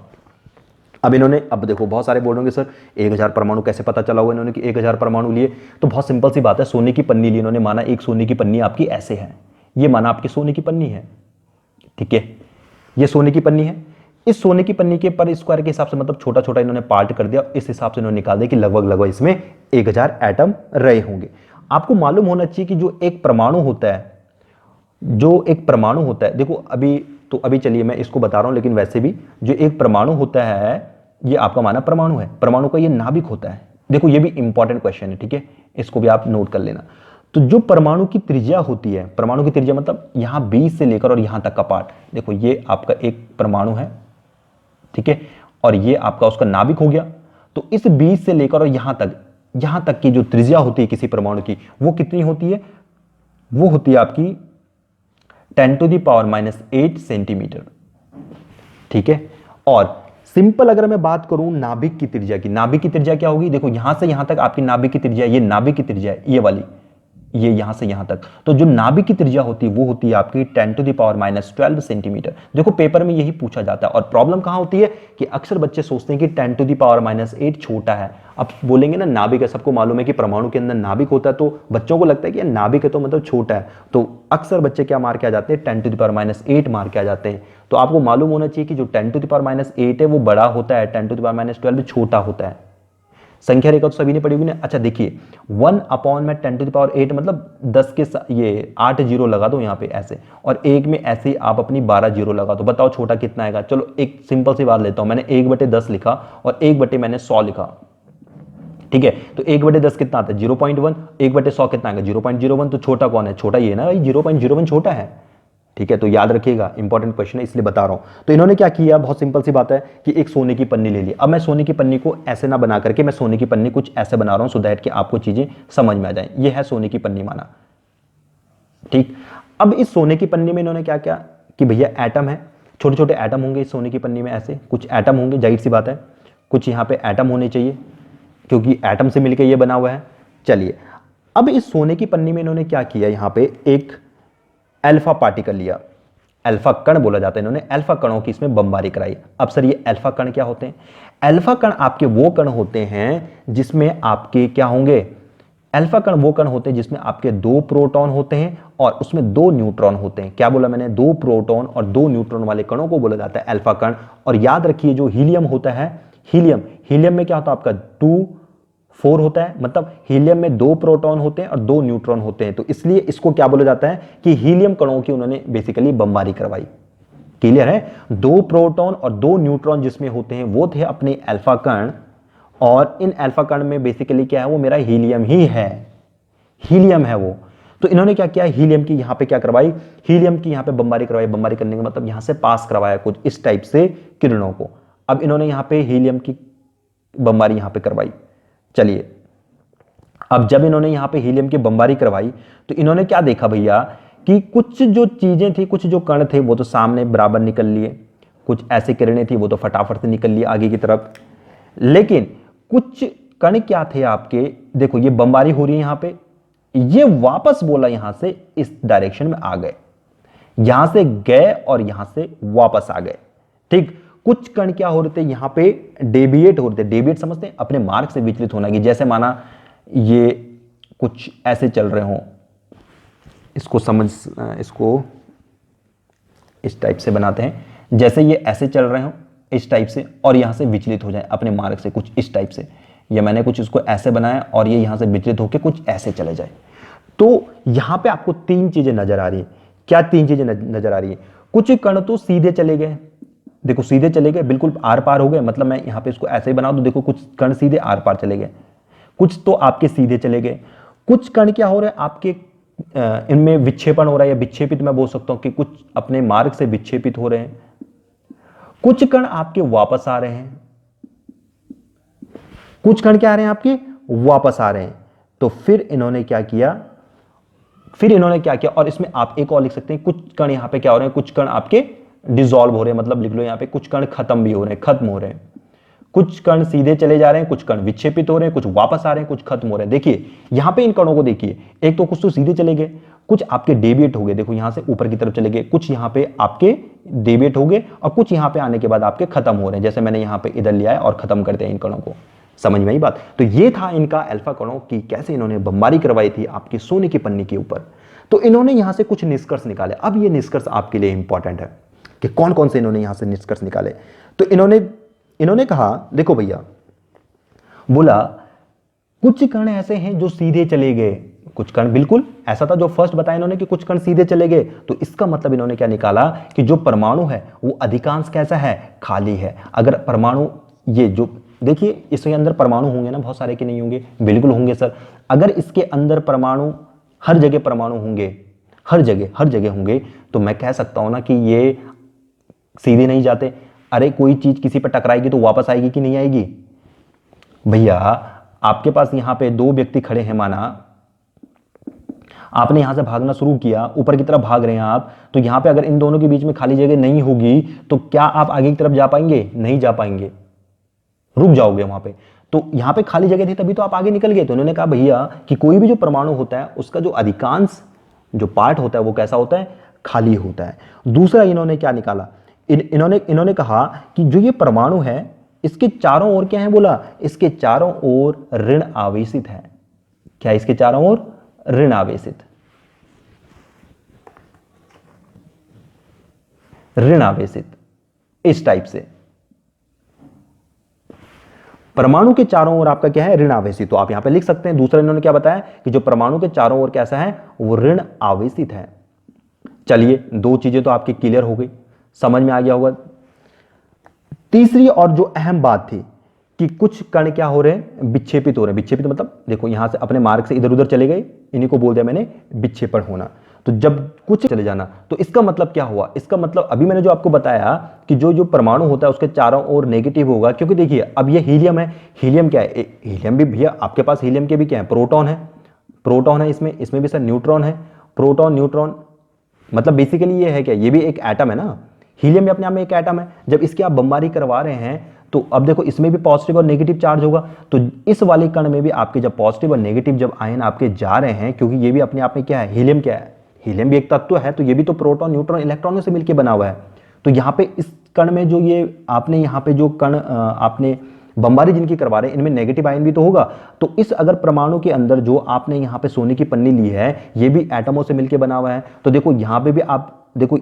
Speaker 2: अब इन्होंने, अब देखो बहुत सारे बोल रहे सर 1000 परमाणु कैसे पता चला हुआ इन्होंने कि 1000 परमाणु लिए, तो बहुत सिंपल सी बात है, सोने की पन्नी ली इन्होंने, माना एक सोने की पन्नी आपकी ऐसे है, ये माना आपकी सोने की पन्नी है, ठीक है, ये सोने की पन्नी है। इस सोने की पन्नी के पर स्क्वायर के हिसाब से, मतलब छोटा छोटा इन्होंने पार्ट कर दिया, इस हिसाब से इन्होंने निकाल दिया कि लगभग इसमें 1000 एटम रहे होंगे। आपको मालूम होना चाहिए कि जो एक परमाणु होता है, जो एक परमाणु होता है, देखो अभी चलिए मैं इसको बता रहा हूं, लेकिन वैसे भी जो एक परमाणु होता है ये आपका माना परमाणु है, परमाणु का ये नाभिक होता है। देखो ये भी इंपॉर्टेंट क्वेश्चन है, ठीक है, इसको भी आप नोट कर लेना। तो जो परमाणु की त्रिज्या होती है, परमाणु की त्रिज्या मतलब यहां 20 से लेकर और यहां तक का पार्ट, देखो ये आपका एक परमाणु है, ठीक है, और ये आपका उसका नाभिक हो गया। तो इस 20 से लेकर और यहां तक की जो त्रिज्या होती है किसी परमाणु की, वो कितनी होती है, वो होती है आपकी 10⁻⁻8 सेंटीमीटर, ठीक है। और सिंपल अगर मैं बात करूं नाभिक की त्रिज्या की, नाभिक की त्रिज्या क्या होगी, देखो यहां से यहां तक आपकी नाभिक की त्रिज्या, ये नाभिक की त्रिज्या है, ये वाली, ये यहां से यहां तक। तो जो नाभिक की त्रिज्या होती है वो होती है आपकी 10⁻12 सेंटीमीटर। देखो पेपर में यही पूछा जाता है। और प्रॉब्लम कहां होती है कि अक्सर बच्चे सोचते हैं कि 10⁻8 छोटा है। अब बोलेंगे ना नाभिक है, सबको मालूम है कि परमाणु के अंदर नाभिक होता है, तो बच्चों को लगता है कि नाभिक है तो मतलब छोटा है, तो अक्सर बच्चे क्या मार के आ जाते हैं, 10⁻8 मार के आ जाते हैं। तो आपको मालूम होना चाहिए कि जो 10⁻8 है वो बड़ा होता है, 10⁻12 छोटा होता है। संख्या रेखा तो सभी ने पढ़ी होगी ना। अच्छा देखिए 1/10⁸ मतलब 10 के ये 8 जीरो लगा दो यहाँ पे ऐसे, और एक में ऐसे आप अपनी 12 जीरो लगा दो। बताओ छोटा कितना आएगा। चलो एक सिंपल सी बात लेता हूं, मैंने 1/10 लिखा और 1 मैंने 100 लिखा, ठीक है। तो 1/10 कितना आता है 0.1, 1/100 कितना आएगा 0.01। तो छोटा कौन है, छोटा ये ना भाई, 0.01 छोटा है, ठीक है। तो याद रखिएगा, इंपॉर्टेंट क्वेश्चन है इसलिए बता रहा हूं। तो इन्होंने क्या किया, बहुत सिंपल सी बात है कि एक सोने की पन्नी ले ली। अब मैं सोने की पन्नी को ऐसे ना बना करके, मैं सोने की पन्नी कुछ ऐसे बना रहा हूं सो दैट कि आपको चीजें समझ में आ जाए। ये है सोने की पन्नी माना, ठीक। अब इस सोने की पन्नी में इन्होंने क्या किया कि भैया एटम है, छोटे छोटे एटम होंगे इस सोने की पन्नी में, ऐसे कुछ एटम होंगे, जाहिर सी बात है कुछ यहाँ पे एटम होने चाहिए क्योंकि एटम से मिलकर ये बना हुआ है। चलिए अब इस सोने की पन्नी में इन्होंने क्या किया, यहाँ पे एक अल्फा पार्टिकल लिया, अल्फा कण बोला जाता है, इन्होंने अल्फा कणों की इसमें बमबारी कराई। अब सर ये अल्फा कण क्या होते हैं, अल्फा कण आपके वो कण होते हैं जिसमें आपके क्या होंगे, अल्फा कण वो कण होते हैं जिसमें आपके 2 प्रोटॉन होते हैं और उसमें 2 न्यूट्रॉन होते हैं। क्या बोला मैंने, 2 प्रोटॉन और 2 न्यूट्रॉन वाले कणों को बोला जाता है अल्फा कण। और याद रखिए जो हीलियम होता है, हीलियम में क्या होता है आपका 2 4 होता है, मतलब हीलियम में 2 प्रोटॉन होते हैं और 2 न्यूट्रॉन होते हैं। तो इसलिए इसको क्या बोला जाता है कि हीलियम कणों की उन्होंने बेसिकली बमबारी करवाई। क्लियर है, 2 प्रोटॉन और 2 न्यूट्रॉन जिसमें होते हैं वो थे अपने अल्फा कण, और इन अल्फा कण में बेसिकली क्या है, वो मेरा हीलियम ही है, हीलियम है वो। तो इन्होंने क्या किया, हीलियम की यहां पे क्या करवाई, हीलियम की यहां पे बमबारी करवाई। बमबारी करने का मतलब यहां से पास करवाया कुछ इस टाइप से किरणों को। अब इन्होंने यहां पे हीलियम की बमबारी यहां पे करवाई। चलिए अब जब इन्होंने यहां पे हीलियम की बमबारी करवाई तो इन्होंने क्या देखा भैया कि कुछ जो चीजें थी, कुछ जो कण थे वो तो सामने बराबर निकल लिए, कुछ ऐसे किरणें थी वो तो फटाफट से निकल लिए आगे की तरफ, लेकिन कुछ कण क्या थे आपके, देखो ये बमबारी हो रही है यहां पे, ये वापस बोला यहां से इस डायरेक्शन में आ गए, यहां से गए और यहां से वापस आ गए, ठीक। कुछ कण क्या हो रहे थे यहां पे डेविएट हो रहे थे, डेविएट समझते हैं अपने मार्ग से विचलित होना, कि जैसे माना ये कुछ ऐसे चल रहे हों, इसको इस टाइप से बनाते हैं, जैसे ये ऐसे चल रहे हों इस टाइप से और यहां से विचलित हो जाए अपने मार्ग से कुछ इस टाइप से, या मैंने कुछ इसको ऐसे बनाया और ये यहां से विचलित होकर कुछ ऐसे चले जाए। तो यहां पे आपको 3 चीजें नजर आ रही है। क्या 3 चीजें नजर आ रही है, कुछ कण तो सीधे चले गए, देखो सीधे चले गए, बिल्कुल आर पार हो गए, मतलब मैं यहां पे इसको ऐसे ही बना दूं, देखो कुछ कण सीधे आर पार चले गए, कुछ तो आपके सीधे चले गए, कुछ कण क्या हो रहे हैं आपके इनमें विक्षेपण हो रहा है, या विक्षेपित मैं बोल सकता हूं कि कुछ अपने मार्ग से विक्षेपित हो रहे हैं, कुछ कण आपके वापस आ रहे हैं, कुछ कण क्या आ रहे हैं आपके वापस आ रहे हैं। तो फिर इन्होंने क्या किया, और इसमें आप एक और लिख सकते हैं, कुछ कण यहां पे क्या हो रहे हैं, कुछ कण आपके डिसॉल्व हो रहे हैं, मतलब लिख लो यहां पे कुछ कण खत्म भी हो रहे हैं, खत्म हो रहे हैं, कुछ कण सीधे चले जा रहे हैं, कुछ कण विक्षेपित हो रहे हैं, कुछ वापस आ रहे हैं, कुछ खत्म हो रहे हैं। देखिए यहां पे इन कणों को देखिए, एक तो कुछ तो सीधे चले गए, कुछ आपके डेविएट हो गए, देखो यहां से ऊपर की तरफ चले गए, कुछ यहां पे आपके डेविएट हो गए, और कुछ यहां पे आने के बाद आपके खत्म हो रहे हैं, जैसे मैंने यहां पे इधर लिया है और खत्म करते हैं इन कणों को। समझ में आई बात। तो ये था इनका अल्फा कणों की कैसे इन्होंने बमबारी करवाई थी आपकी सोने की पन्नी के ऊपर। तो इन्होंने यहां से कुछ निष्कर्ष निकाले। अब ये निष्कर्ष आपके लिए इंपॉर्टेंट है कि कौन कौन से इन्होंने यहां से निष्कर्ष निकाले। तो इन्होंने कहा, देखो भैया, बोला कुछ कण ऐसे हैं जो सीधे चले गए, कुछ कण बिल्कुल ऐसा था जो फर्स्ट बताया इन्होंने कि कुछ कण सीधे चले गए। तो इसका मतलब इन्होंने क्या निकाला कि जो परमाणु है वो अधिकांश कैसा है, खाली है। अगर परमाणु ये जो देखिए इसके अंदर परमाणु होंगे ना, बहुत सारे के नहीं होंगे, बिल्कुल होंगे सर। अगर इसके अंदर परमाणु, हर जगह परमाणु होंगे, हर जगह होंगे, तो मैं कह सकता हूं ना कि ये सीधे नहीं जाते। अरे कोई चीज किसी पर टकराएगी तो वापस आएगी कि नहीं आएगी भैया। आपके पास यहां पे 2 व्यक्ति खड़े हैं, माना आपने यहां से भागना शुरू किया, ऊपर की तरफ भाग रहे हैं आप, तो यहां पे अगर इन दोनों के बीच में खाली जगह नहीं होगी तो क्या आप आगे की तरफ जा पाएंगे, नहीं जा पाएंगे, रुक जाओगे वहां पे। तो यहाँ पे खाली जगह थी तभी तो आप आगे निकल गए। तो इन्होंने कहा भैया कि कोई भी जो परमाणु होता है उसका जो अधिकांश जो पार्ट होता है वो कैसा होता है, खाली होता है। दूसरा इन्होंने क्या निकाला, इन्होंने कहा कि जो ये परमाणु है इसके चारों ओर क्या है, बोला इसके चारों ओर ऋण आवेशित है। क्या इसके चारों ओर ऋण आवेशित, ऋण आवेशित, इस टाइप से परमाणु के चारों ओर आपका क्या है, ऋण आवेशित। तो आप यहां पे लिख सकते हैं। दूसरा इन्होंने क्या बताया कि जो परमाणु के चारों ओर कैसा है, वो ऋण आवेशित है। चलिए, दो चीजें तो आपकी क्लियर हो गई, समझ में आ गया होगा। तीसरी और जो अहम बात थी कि कुछ कण क्या हो रहे हैं, विक्षेपित हो रहे हैं। विक्षेपित मतलब देखो यहां से अपने मार्ग से इधर उधर चले गए, इन्हीं को बोल दिया मैंने विक्षेपण होना। तो जब कुछ चले जाना तो इसका मतलब क्या हुआ, इसका मतलब अभी मैंने जो आपको बताया कि जो जो परमाणु होता है उसके चारों ओर नेगेटिव होगा। क्योंकि देखिए अब ये हीलियम है, हीलियम क्या है, हीलियम भी भैया आपके पास हीलियम के भी क्या है, प्रोटॉन है, प्रोटॉन है, इसमें भी सर न्यूट्रॉन है। प्रोटॉन न्यूट्रॉन मतलब बेसिकली ये है क्या, ये भी एक एटम है ना, हीलियम भी अपने आप में एक एटम है। जब इसकी आप बमबारी करवा रहे हैं तो अब देखो इसमें भी पॉजिटिव और नेगेटिव चार्ज होगा। तो इस वाले कण में भी आपके जब पॉजिटिव और नेगेटिव जब आयन आपके जा रहे हैं, क्योंकि ये भी अपने आप में क्या है, हीलियम क्या है, हीलियम भी एक तत्व है, तो ये भी तो प्रोटॉन न्यूट्रॉन इलेक्ट्रॉनों से मिलकर बना हुआ है। तो यहाँ पे इस कण में जो ये आपने यहाँ पे जो कण आपने बमबारी जिनकी करवा रहे हैं इनमें नेगेटिव आयन भी तो होगा। तो इस अगर परमाणु के अंदर जो आपने यहाँ पे सोने की पन्नी ली है ये भी एटमों से मिलकर बना हुआ है। तो देखो यहाँ पे भी आप देखो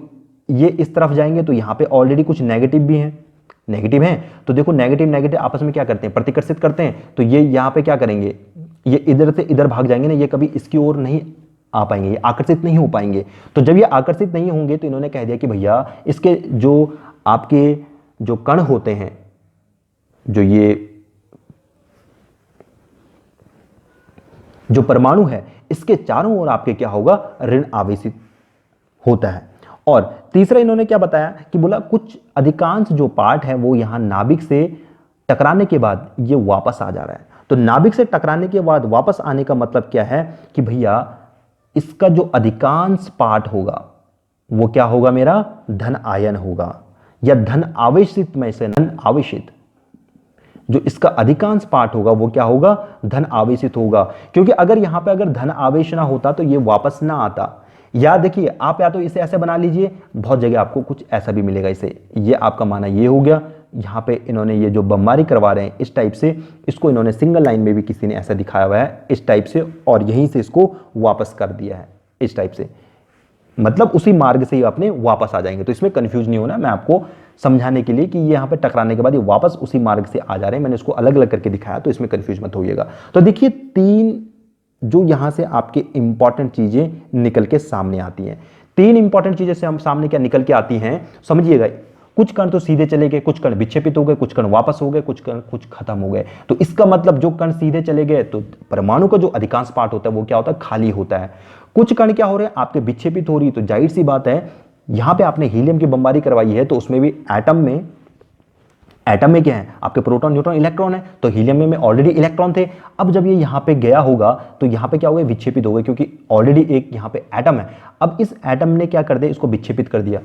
Speaker 2: ये इस तरफ जाएंगे तो यहाँ पे ऑलरेडी कुछ नेगेटिव भी हैं, नेगेटिव हैं। तो देखो नेगेटिव नेगेटिव आपस में क्या करते हैं, प्रतिकर्षित करते हैं। तो ये यहाँ पे क्या करेंगे, ये इधर से इधर भाग जाएंगे ना, ये कभी इसकी ओर नहीं आ पाएंगे, ये आकर्षित नहीं हो पाएंगे। तो जब ये आकर्षित नहीं होंगे तो इन्होंने कह दिया कि भैया इसके जो आपके जो कण होते हैं, जो ये जो परमाणु है इसके चारों ओर आपके क्या होगा, ऋण आवेशित होता है। और तीसरा इन्होंने क्या बताया कि बोला कुछ अधिकांश जो पार्ट है वो यहां नाभिक से टकराने के बाद ये वापस आ जा रहा है। तो नाभिक से टकराने के बाद वापस आने का मतलब क्या है कि भैया इसका जो अधिकांश पार्ट होगा वो क्या होगा, मेरा धन आयन होगा या धन आवेशित में से धन आवेशित। जो इसका अधिकांश पार्ट होगा वो क्या होगा, धन आवेशित होगा। क्योंकि अगर यहां पे अगर धन आवेश ना होता तो ये वापस ना आता। या देखिए आप या तो इसे ऐसे बना लीजिए, बहुत जगह आपको कुछ ऐसा भी मिलेगा इसे, ये आपका माना ये हो गया। यहाँ पे इन्होंने ये जो बमबारी करवा रहे हैं इस टाइप से, इसको इन्होंने सिंगल लाइन में भी किसी ने ऐसा दिखाया हुआ है इस टाइप से, और यहीं से इसको वापस कर दिया है इस टाइप से, मतलब उसी मार्ग से ही अपने वापस आ जाएंगे। तो इसमें कंफ्यूज नहीं होना, मैं आपको समझाने के लिए कि ये यहाँ पे टकराने के बाद ये वापस उसी मार्ग से आ जा रहे हैं, मैंने इसको अलग अलग करके दिखाया, तो इसमें कंफ्यूज मत होइएगा। तो देखिए तीन जो यहां से आपके इंपॉर्टेंट चीजें निकल के सामने आती हैं, तीन इंपॉर्टेंट चीजें से हम सामने क्या निकल के आती हैं, समझिएगा। कुछ कण तो सीधे चले गए, कुछ कण विक्षेपित हो गए, कुछ कण वापस हो गए, कुछ कण कुछ खत्म हो गए। तो इसका मतलब जो कण सीधे चले गए तो परमाणु का जो अधिकांश पार्ट होता है वो क्या होता है, खाली होता है। कुछ कण क्या हो रहे हैं, आपके विक्षेपित हो रही है, तो जाहिर सी बात है यहां पे आपने हीलियम की बमबारी करवाई है तो उसमें भी एटम में क्या है, आपके प्रोटॉन न्यूट्रॉन इलेक्ट्रॉन है। तो हीलियम में ऑलरेडी इलेक्ट्रॉन थे, अब जब ये यहाँ पे गया होगा तो यहाँ पे क्या हो गया, विक्षेपित हो गए, क्योंकि ऑलरेडी एक यहाँ पे एटम है। अब इस एटम ने क्या कर दिया, इसको विक्षेपित कर दिया,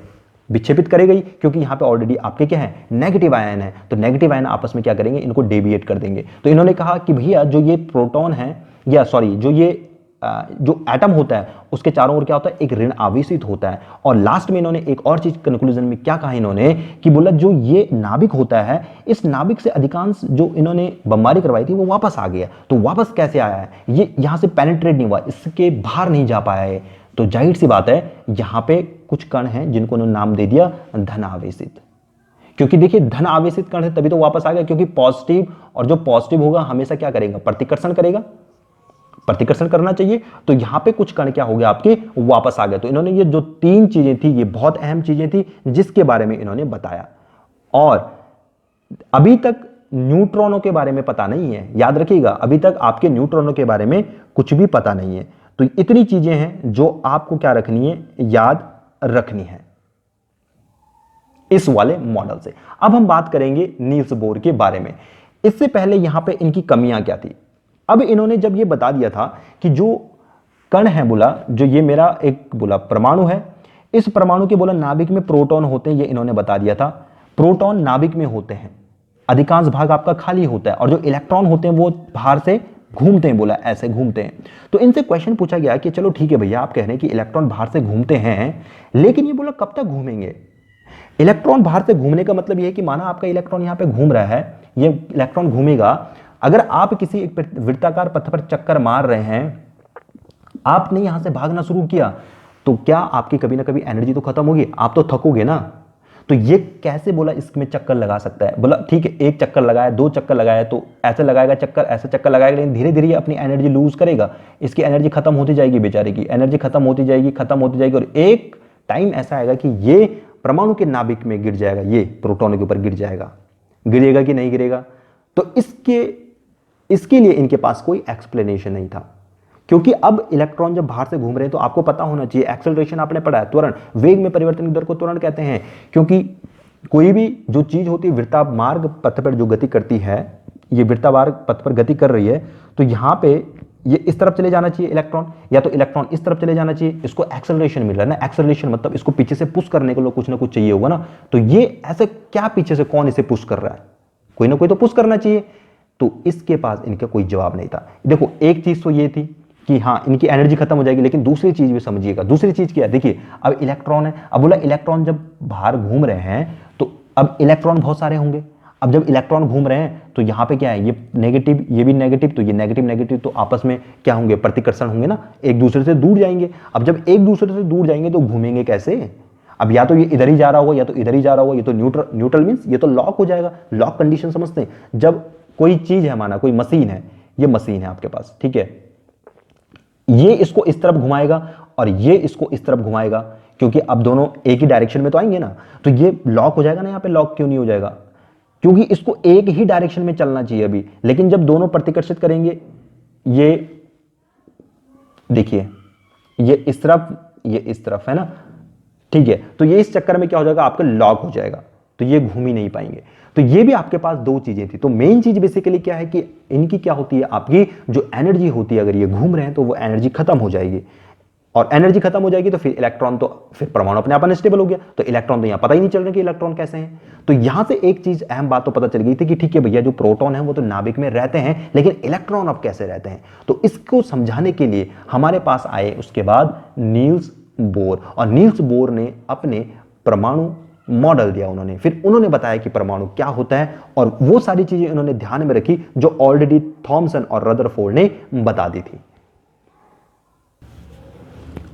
Speaker 2: विक्षेपित करेगा ही, क्योंकि यहाँ पे ऑलरेडी आपके क्या है, नेगेटिव आयन है। तो नेगेटिव आयन आपस में क्या करेंगे, इनको डेविएट कर देंगे। तो इन्होंने कहा कि भैया जो ये प्रोटॉन है या सॉरी जो ये जो एटम होता है उसके चारों ओर क्या होता है, एक ऋण आवेशित होता है। और लास्ट में इन्होंने एक और चीज कंक्लूजन में क्या कहा इन्होंने कि बोला जो ये नाभिक होता है, इस नाभिक से अधिकांश जो इन्होंने बमबारी करवाई थी वो वापस आ गया। तो वापस कैसे आया है, ये यहां से पेनिट्रेट नहीं हुआ, इसके बाहर नहीं जा पाया है। तो जाहिर सी बात है यहां पे कुछ कण हैं जिनको उन्होंने नाम दे दिया धन आवेशित, क्योंकि देखिए धन आवेशित कण है तभी तो वापस आ गया, क्योंकि पॉजिटिव, और जो पॉजिटिव होगा हमेशा क्या करेगा, प्रतिकर्षण करेगा, प्रतिकर्षण करना चाहिए। तो यहां पे कुछ कण क्या हो गया, आपके वापस आ गए। तो इन्होंने ये जो तीन चीजें थी ये बहुत अहम चीजें थी जिसके बारे में इन्होंने बताया। और अभी तक न्यूट्रॉनों के बारे में पता नहीं है, याद रखिएगा, अभी तक आपके न्यूट्रॉनों के बारे में कुछ भी पता नहीं है। तो इतनी चीजें हैं जो आपको क्या रखनी है, याद रखनी है इस वाले मॉडल से। अब हम बात करेंगे नील्स बोर के बारे में। इससे पहले यहां पे इनकी कमियां क्या थी। अब इन्होंने जब ये बता दिया था कि जो कण है, बोला जो ये मेरा एक बोला परमाणु है, इस परमाणु के बोला नाभिक में प्रोटॉन होते हैं, ये इन्होंने बता दिया था। प्रोटॉन नाभिक में होते हैं, अधिकांश भाग आपका खाली होता है और जो इलेक्ट्रॉन होते हैं वो बाहर से घूमते हैं, बोला ऐसे घूमते हैं। तो इनसे क्वेश्चन पूछा गया कि चलो ठीक है भैया, आप कह रहे हैं कि इलेक्ट्रॉन बाहर से घूमते हैं, लेकिन ये बोला कब तक घूमेंगे। इलेक्ट्रॉन बाहर से घूमने का मतलब ये है कि माना आपका इलेक्ट्रॉन यहां पे घूम रहा है, ये इलेक्ट्रॉन घूमेगा। अगर आप किसी एक वृत्ताकार पथ पर चक्कर मार रहे हैं, आपने यहां से भागना शुरू किया, तो क्या आपकी कभी ना कभी एनर्जी तो खत्म होगी, आप तो थकोगे ना। तो ये कैसे बोला इसमें चक्कर लगा सकता है, बोला ठीक है एक चक्कर लगाया, दो चक्कर लगाया, तो ऐसे लगाएगा चक्कर, ऐसे चक्कर लगाएगा, लेकिन धीरे धीरे अपनी एनर्जी लूज करेगा, इसकी एनर्जी खत्म होती जाएगी, बेचारे की एनर्जी खत्म होती जाएगी, खत्म होती जाएगी, और एक टाइम ऐसा आएगा कि ये परमाणु के नाभिक में गिर जाएगा, ये प्रोटॉन के ऊपर गिर जाएगा। गिरेगा कि नहीं गिरेगा, तो इसके लिए इनके पास कोई एक्सप्लेनेशन नहीं था, क्योंकि अब इलेक्ट्रॉन जब बाहर से घूम रहे हैं तो आपको पता होना चाहिए, एक्सेलरेशन आपने पढ़ा है, त्वरण, वेग में परिवर्तन की दर को त्वरण कहते हैं। क्योंकि कोई भी जो चीज होती है वृत्तामार्ग पथ पर जो गति करती है, ये वृत्तामार्ग पथ पर गति कर रही है, तो यहां पे ये इस तरफ चले जाना चाहिए इलेक्ट्रॉन, या तो इलेक्ट्रॉन इस तरफ चले जाना चाहिए, इसको एक्सेलरेशन मिल रहा है ना। एक्सेलरेशन मतलब इसको पीछे से पुश करने के लिए कुछ ना कुछ चाहिए होगा ना। तो ये ऐसे क्या पीछे से कौन इसे पुश कर रहा है, कोई ना कोई तो पुश करना चाहिए। तो इसके पास इनका कोई जवाब नहीं था। देखो एक चीज तो ये थी कि हाँ इनकी एनर्जी खत्म हो जाएगी, लेकिन दूसरी चीज भी समझिएगा। दूसरी चीज क्या है, देखिए अब इलेक्ट्रॉन है, अब बोला इलेक्ट्रॉन जब बाहर घूम रहे हैं तो अब इलेक्ट्रॉन बहुत सारे होंगे। अब जब इलेक्ट्रॉन घूम रहे हैं तो यहाँ पे क्या है, ये नेगेटिव, ये भी नेगेटिव, तो ये नेगेटिव नेगेटिव तो आपस में क्या होंगे, प्रतिकर्षण होंगे ना, एक दूसरे से दूर जाएंगे। अब जब एक दूसरे से दूर जाएंगे तो घूमेंगे कैसे, अब या तो ये इधर ही जा रहा होगा या तो इधर ही जा रहा होगा, ये तो न्यूट्रल मींस ये तो लॉक हो जाएगा। लॉक कंडीशन समझते हैं, जब कोई चीज है, माना कोई मशीन है, ये मशीन है आपके पास, ठीक है, ये इसको इस तरफ घुमाएगा और ये इसको इस तरफ घुमाएगा, क्योंकि अब दोनों एक ही डायरेक्शन में तो आएंगे ना, तो ये लॉक हो जाएगा ना। यहाँ पे लॉक क्यों नहीं हो जाएगा, क्योंकि इसको एक ही डायरेक्शन में चलना चाहिए अभी, लेकिन जब दोनों प्रतिकर्षित करेंगे, ये देखिए ये इस तरफ, ये इस तरफ है ना, ठीक है, तो ये इस चक्कर में क्या हो जाएगा, आपका लॉक हो जाएगा, तो ये घूम ही नहीं पाएंगे। तो ये भी आपके पास दो चीजें थी। तो मेन चीज बेसिकली क्या है कि इनकी क्या होती है, आपकी जो एनर्जी होती है, अगर ये घूम रहे हैं तो वो एनर्जी खत्म हो जाएगी, और एनर्जी खत्म हो जाएगी तो फिर इलेक्ट्रॉन, तो फिर परमाणु अपने आप अनस्टेबल हो गया, तो इलेक्ट्रॉन तो यहां पता ही नहीं चल रहा कि इलेक्ट्रॉन कैसे हैं। तो यहां से एक चीज अहम बात तो पता चल गई थी कि ठीक है भैया, जो प्रोटॉन है वो तो नाभिक में रहते हैं, लेकिन इलेक्ट्रॉन अब कैसे रहते हैं। तो इसको समझाने के लिए हमारे पास आए उसके बाद नील्स बोर, और नील्स बोर ने अपने परमाणु मॉडल दिया उन्होंने, फिर उन्होंने बताया कि परमाणु क्या होता है, और वो सारी चीजें उन्होंने ध्यान में रखी जो ऑलरेडी थॉमसन और रदरफोर्ड ने बता दी थी।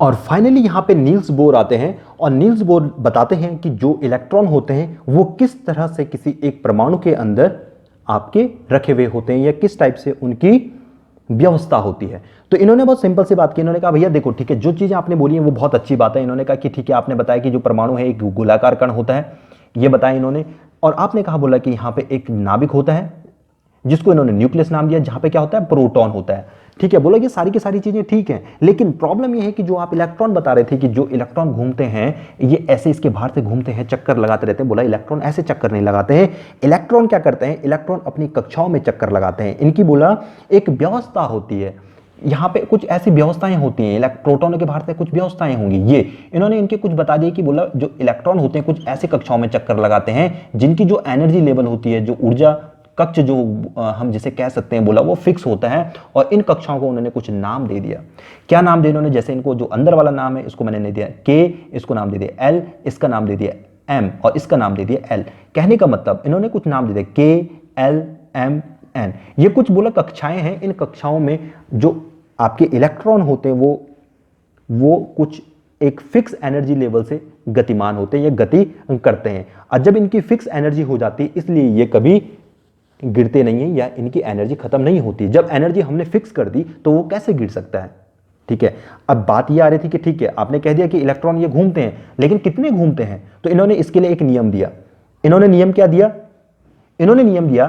Speaker 2: और फाइनली यहां पे नील्स बोर आते हैं, और नील्स बोर बताते हैं कि जो इलेक्ट्रॉन होते हैं वो किस तरह से किसी एक परमाणु के अंदर आपके रखे हुए होते हैं, या किस टाइप से उनकी व्यवस्था होती है। तो इन्होंने बहुत सिंपल सी बात की, इन्होंने कहा भैया देखो ठीक है, जो चीजें आपने बोली है वो बहुत अच्छी बात है। इन्होंने कहा कि ठीक है, आपने बताया कि जो परमाणु है एक गोलाकार कण होता है, ये बताया इन्होंने, और आपने कहा बोला कि यहाँ पे एक नाभिक होता है जिसको इन्होंने न्यूक्लियस नाम दिया, जहां पे क्या होता है, प्रोटॉन होता है, ठीक है। बोला ये सारी की सारी चीजें ठीक हैं, लेकिन प्रॉब्लम ये है कि जो आप इलेक्ट्रॉन बता रहे थे कि जो इलेक्ट्रॉन घूमते हैं ये ऐसे इसके बाहर से घूमते हैं, चक्कर लगाते रहते हैं। बोला इलेक्ट्रॉन ऐसे चक्कर नहीं लगाते हैं, इलेक्ट्रॉन क्या करते हैं, इलेक्ट्रॉन अपनी कक्षाओं में चक्कर लगाते हैं। इनकी बोला एक व्यवस्था होती है, यहाँ पे कुछ ऐसी व्यवस्थाएं होती हैं, प्रोटॉन के बाहर से कुछ व्यवस्थाएं होंगी। ये इन्होंने इनके कुछ बता दिए कि बोला जो इलेक्ट्रॉन होते हैं कुछ ऐसे कक्षाओं में चक्कर लगाते हैं जिनकी जो एनर्जी लेवल होती है, जो ऊर्जा कक्ष जो हम जिसे कह सकते हैं, बोला वो फिक्स होता है, और इन कक्षाओं को उन्होंने कुछ नाम दे दिया। क्या नाम दिया इन्होंने, जैसे इनको जो अंदर वाला नाम है इसको मैंने नहीं दिया के, इसको नाम दे दिया एल, इसका नाम दे दिया एम, और इसका नाम दे दिया एल। कहने का मतलब इन्होंने कुछ नाम दे दिया के, एल, एम, एन, ये कुछ बोला कक्षाएं हैं। इन कक्षाओं में जो आपके इलेक्ट्रॉन होते हैं वो कुछ एक फिक्स एनर्जी लेवल से गतिमान होते हैं या गति करते हैं, और जब इनकी फिक्स एनर्जी हो जाती है इसलिए ये कभी गिरते नहीं है या इनकी एनर्जी खत्म नहीं होती। जब एनर्जी हमने फिक्स कर दी तो वो कैसे गिर सकता है, ठीक है। अब बात ये आ रही थी कि ठीक है आपने कह दिया कि इलेक्ट्रॉन ये घूमते हैं, लेकिन कितने घूमते हैं, तो इन्होंने इसके लिए एक नियम दिया। इन्होंने नियम क्या दिया, इन्होंने नियम दिया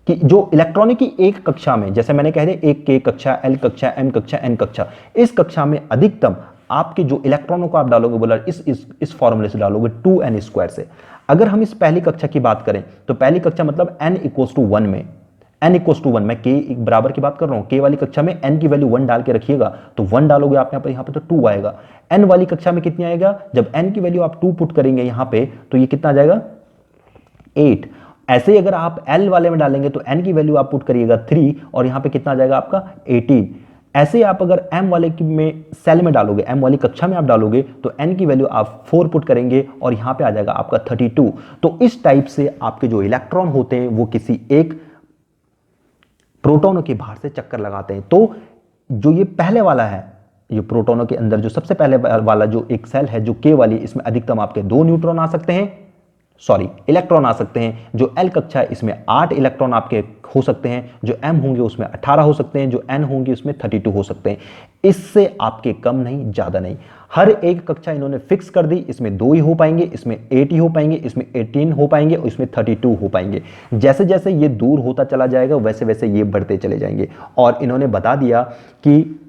Speaker 2: कि जो इलेक्ट्रॉनिक की एक कक्षा में, जैसे मैंने कह दिया एक के कक्षा, एल कक्षा, एम कक्षा, एन कक्षा, इस कक्षा में अधिकतम आपके जो इलेक्ट्रॉनों को आप डालोगे, बोला इस फॉर्मूले से डालोगे 2n² से। अगर हम इस पहली कक्षा की बात करें तो पहली कक्षा मतलब n = 1 में, n = 1, मैं k बराबर की बात कर रहा हूं, k वाली कक्षा में n की वैल्यू 1 डाल के रखिएगा, तो 1 डालोगे आप यहाँ पे तो 2 आएगा। n वाली कक्षा में कितनी आएगा, जब n की वैल्यू आप 2 पुट करेंगे यहाँ पे तो ये कितना आ जाएगा 8। ऐसे ही अगर आप L वाले में डालेंगे तो N की वैल्यू आप पुट करिएगा 3 और यहां पे कितना आ जाएगा आपका 18। ऐसे ही आप अगर M वाले में सेल में डालोगे, M वाली कक्षा में आप डालोगे तो N की वैल्यू आप 4 पुट करेंगे और यहां पे आ जाएगा आपका 32। तो इस टाइप से आपके जो इलेक्ट्रॉन होते हैं वो किसी एक प्रोटॉनों के बाहर से चक्कर लगाते हैं। तो जो ये पहले वाला है, ये प्रोटॉनों के अंदर जो सबसे पहले वाला जो एक सेल है जो K वाली, इसमें अधिकतम आपके 2 न्यूट्रॉन आ सकते हैं, सॉरी इलेक्ट्रॉन आ सकते हैं। जो L कक्षा है इसमें 8 इलेक्ट्रॉन आपके हो सकते हैं, जो M होंगे उसमें 18 हो सकते हैं, जो N होंगे उसमें 32 हो सकते हैं। इससे आपके कम नहीं, ज्यादा नहीं। हर एक कक्षा इन्होंने फिक्स कर दी, इसमें 2 ही हो पाएंगे, इसमें 8 ही हो पाएंगे, इसमें 18 हो पाएंगे और इसमें 32 हो पाएंगे। जैसे जैसे ये दूर होता चला जाएगा वैसे वैसे ये बढ़ते चले जाएंगे। और इन्होंने बता दिया कि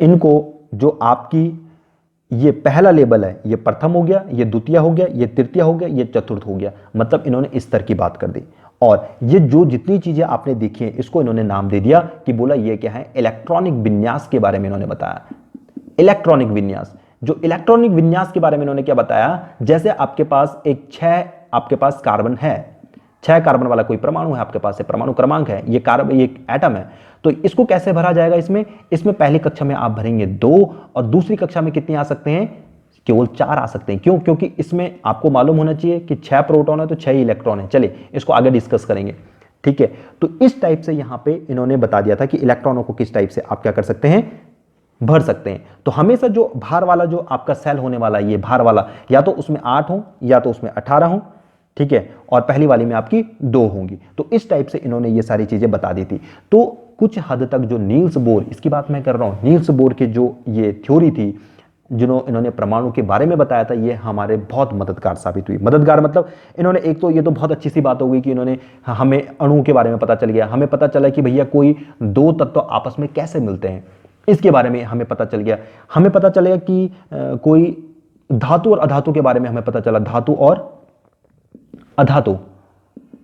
Speaker 2: इनको जो आपकी ये पहला लेवल है, ये प्रथम हो गया, ये द्वितीय हो गया, ये तृतीय हो गया, ये चतुर्थ हो गया। मतलब इन्होंने इस स्तर की बात कर दी। और ये जो जितनी चीजें आपने देखी हैं इसको इन्होंने नाम दे दिया कि बोला ये क्या है, इलेक्ट्रॉनिक विन्यास के बारे में इन्होंने बताया। इलेक्ट्रॉनिक विन्यास, जो इलेक्ट्रॉनिक विन्यास के बारे में इन्होंने क्या बताया, जैसे आपके पास एक 6 आपके पास कार्बन है, 6 कार्बन वाला कोई परमाणु है आपके पास है, परमाणु क्रमांक है, ये कार्बन, ये एटम है। तो इसको कैसे भरा जाएगा, इसमें पहली कक्षा में आप भरेंगे 2 और दूसरी कक्षा में कितने आ सकते हैं, केवल 4 आ सकते हैं। क्यों? क्योंकि इसमें आपको मालूम होना चाहिए कि 6 प्रोटॉन है तो 6 इलेक्ट्रॉन है। चलिए इसको आगे डिस्कस करेंगे, ठीक है। तो इस टाइप से यहां पे इन्होंने बता दिया था कि इलेक्ट्रॉनों को किस टाइप से आप क्या कर सकते हैं, भर सकते हैं। तो हमेशा जो भार वाला जो आपका सेल होने वाला है, ये भार वाला, या तो उसमें 8 हो या तो उसमें 18 हो, ठीक है, और पहली वाली में आपकी 2 होंगी। तो इस टाइप से इन्होंने ये सारी चीजें बता दी थी। तो कुछ हद तक जो नील्स बोर, इसकी बात मैं कर रहा हूं, नील्स बोर की जो ये थ्योरी थी, इन्होंने परमाणु के बारे में बताया था, ये हमारे बहुत मददगार साबित हुई। मददगार मतलब इन्होंने एक तो ये तो बहुत अच्छी सी बात हो गई कि इन्होंने हमें अणु के बारे में पता चल गया, हमें पता चला कि भैया कोई 2 तत्व आपस में कैसे मिलते हैं, इसके बारे में हमें पता चल गया। हमें पता चलेगा कि कोई धातु और अधातु के बारे में हमें पता चला, धातु और अधातु,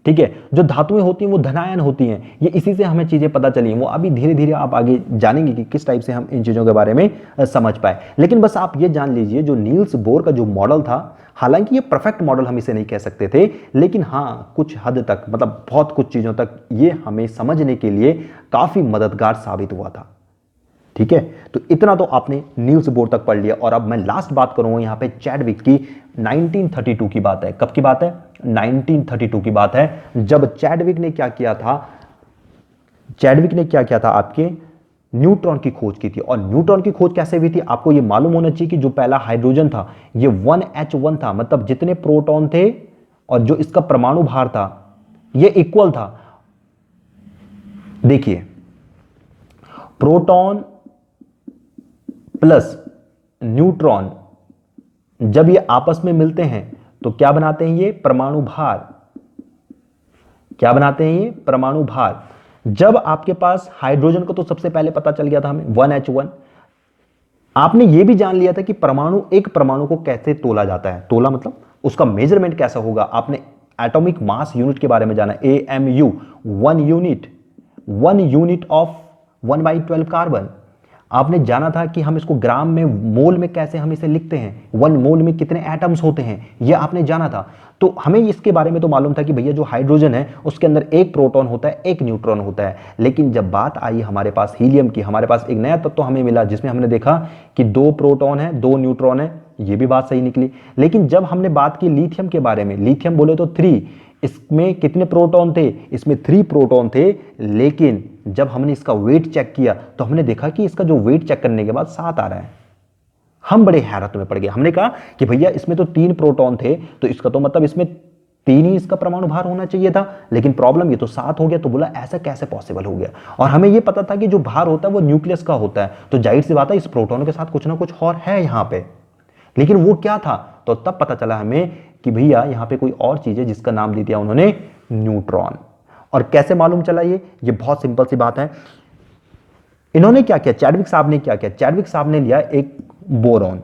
Speaker 2: ठीक है। जो धातुएं होती हैं वो धनायन होती हैं, ये इसी से हमें चीजें पता चली। वो अभी धीरे धीरे आप आगे जानेंगे कि किस टाइप से हम इन चीजों के बारे में समझ पाए। लेकिन बस आप ये जान लीजिए, जो नील्स बोर का जो मॉडल था, हालांकि ये परफेक्ट मॉडल हम इसे नहीं कह सकते थे, लेकिन हाँ कुछ हद तक, मतलब बहुत कुछ चीजों तक ये हमें समझने के लिए काफी मददगार साबित हुआ था, ठीक है। तो इतना तो आपने नील्स बोर तक पढ़ लिया। और अब मैं लास्ट बात करूंगा यहां पे चैडविक की। 1932 की बात है। कब की बात है? 1932 की बात है, जब चैडविक ने क्या किया था, चैडविक ने क्या किया था, आपके न्यूट्रॉन की खोज की थी। और न्यूट्रॉन की खोज कैसे हुई थी, आपको यह मालूम होना चाहिए कि जो पहला हाइड्रोजन था ये 1H1 था, मतलब जितने प्रोटॉन थे और जो इसका परमाणु भार था ये इक्वल था। देखिए, प्रोटॉन प्लस न्यूट्रॉन जब ये आपस में मिलते हैं तो क्या बनाते हैं, ये परमाणु भार। क्या बनाते हैं ये? परमाणु भार। जब आपके पास हाइड्रोजन को तो सबसे पहले पता चल गया था हमें 1H1, आपने ये भी जान लिया था कि परमाणु, एक परमाणु को कैसे तोला जाता है। तोला मतलब उसका मेजरमेंट कैसा होगा। आपने एटॉमिक मास यूनिट के बारे में जाना, AMU, 1 यूनिट ऑफ 1/12 कार्बन। आपने जाना था कि हम इसको ग्राम में, मोल में कैसे हम इसे लिखते हैं, 1 मोल में कितने एटम्स होते हैं, यह आपने जाना था। तो हमें इसके बारे में तो मालूम था कि भैया जो हाइड्रोजन है उसके अंदर एक प्रोटॉन होता है, एक न्यूट्रॉन होता है। लेकिन जब बात आई हमारे पास हीलियम की, हमारे पास एक नया तत्व हमें मिला जिसमें हमने देखा कि 2 प्रोटॉन है, 2 न्यूट्रॉन है। ये भी बात सही निकली। लेकिन जब हमने बात की लिथियम के बारे में, लिथियम बोले तो 3, इसमें कितने प्रोटॉन थे, इसमें 3 प्रोटॉन थे। लेकिन जब हमने इसका वेट चेक किया तो हमने देखा कि इसका जो वेट चेक करने के बाद 7 आ रहा है। हम बड़े हैरत में पड़ गए। हमने कहा कि भैया इसमें तो 3 प्रोटॉन थे, तो इसका तो मतलब इसमें 3 ही इसका परमाणु भार होना चाहिए था। लेकिन प्रॉब्लम ये तो 7 हो गया। तो बोला ऐसा कैसे पॉसिबल हो गया। और हमें ये पता था कि जो भार होता है वो न्यूक्लियस का होता है, तो जाहिर सी बात है इस प्रोटॉन के साथ कुछ ना कुछ और है यहां पे। लेकिन वो क्या था, तो तब पता चला हमें कि भैया यहां पे कोई और चीज है जिसका नाम दे दिया उन्होंने न्यूट्रॉन। और कैसे मालूम चला ये बहुत सिंपल सी बात है। इन्होंने क्या किया, चैडविक साहब ने क्या किया, चैडविक साहब ने लिया एक बोरॉन,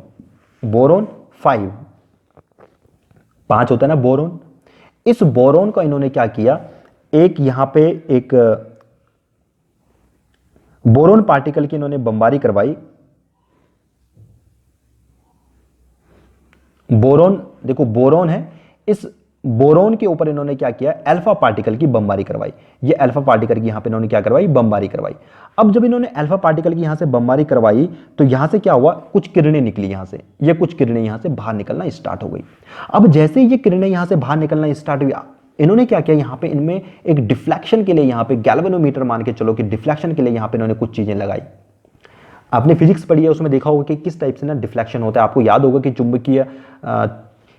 Speaker 2: बोरॉन 5 होता है ना बोरॉन। इस बोरॉन का इन्होंने क्या किया, एक यहां पे एक बोरॉन पार्टिकल की इन्होंने बमबारी करवाई। बोरॉन, देखो बोरॉन है, इस बोरोन के ऊपर इन्होंने क्या किया, अल्फा पार्टिकल की बमबारी करवाई। ये अल्फा पार्टिकल की यहां पे इन्होंने क्या करवाई, बमबारी करवाई। अब जब इन्होंने अल्फा पार्टिकल की यहां से बमबारी करवाई तो यहां से क्या हुआ, कुछ किरणें निकली यहां से, ये कुछ किरणें यहां से बाहर निकलना स्टार्ट हो गई। अब जैसे ये किरणें यहां से बाहर निकलना स्टार्ट हुई, इन्होंने क्या किया, यहां पे इनमें एक डिफ्लेक्शन के लिए, यहां पे गैल्वेनोमीटर मान के चलो कि डिफ्लेक्शन के लिए यहां पे इन्होंने कुछ चीजें लगाई। आपने फिजिक्स पढ़ी है, उसमें देखा होगा कि किस टाइप से ना डिफ्लेक्शन होता है। आपको याद होगा कि चुंबकीय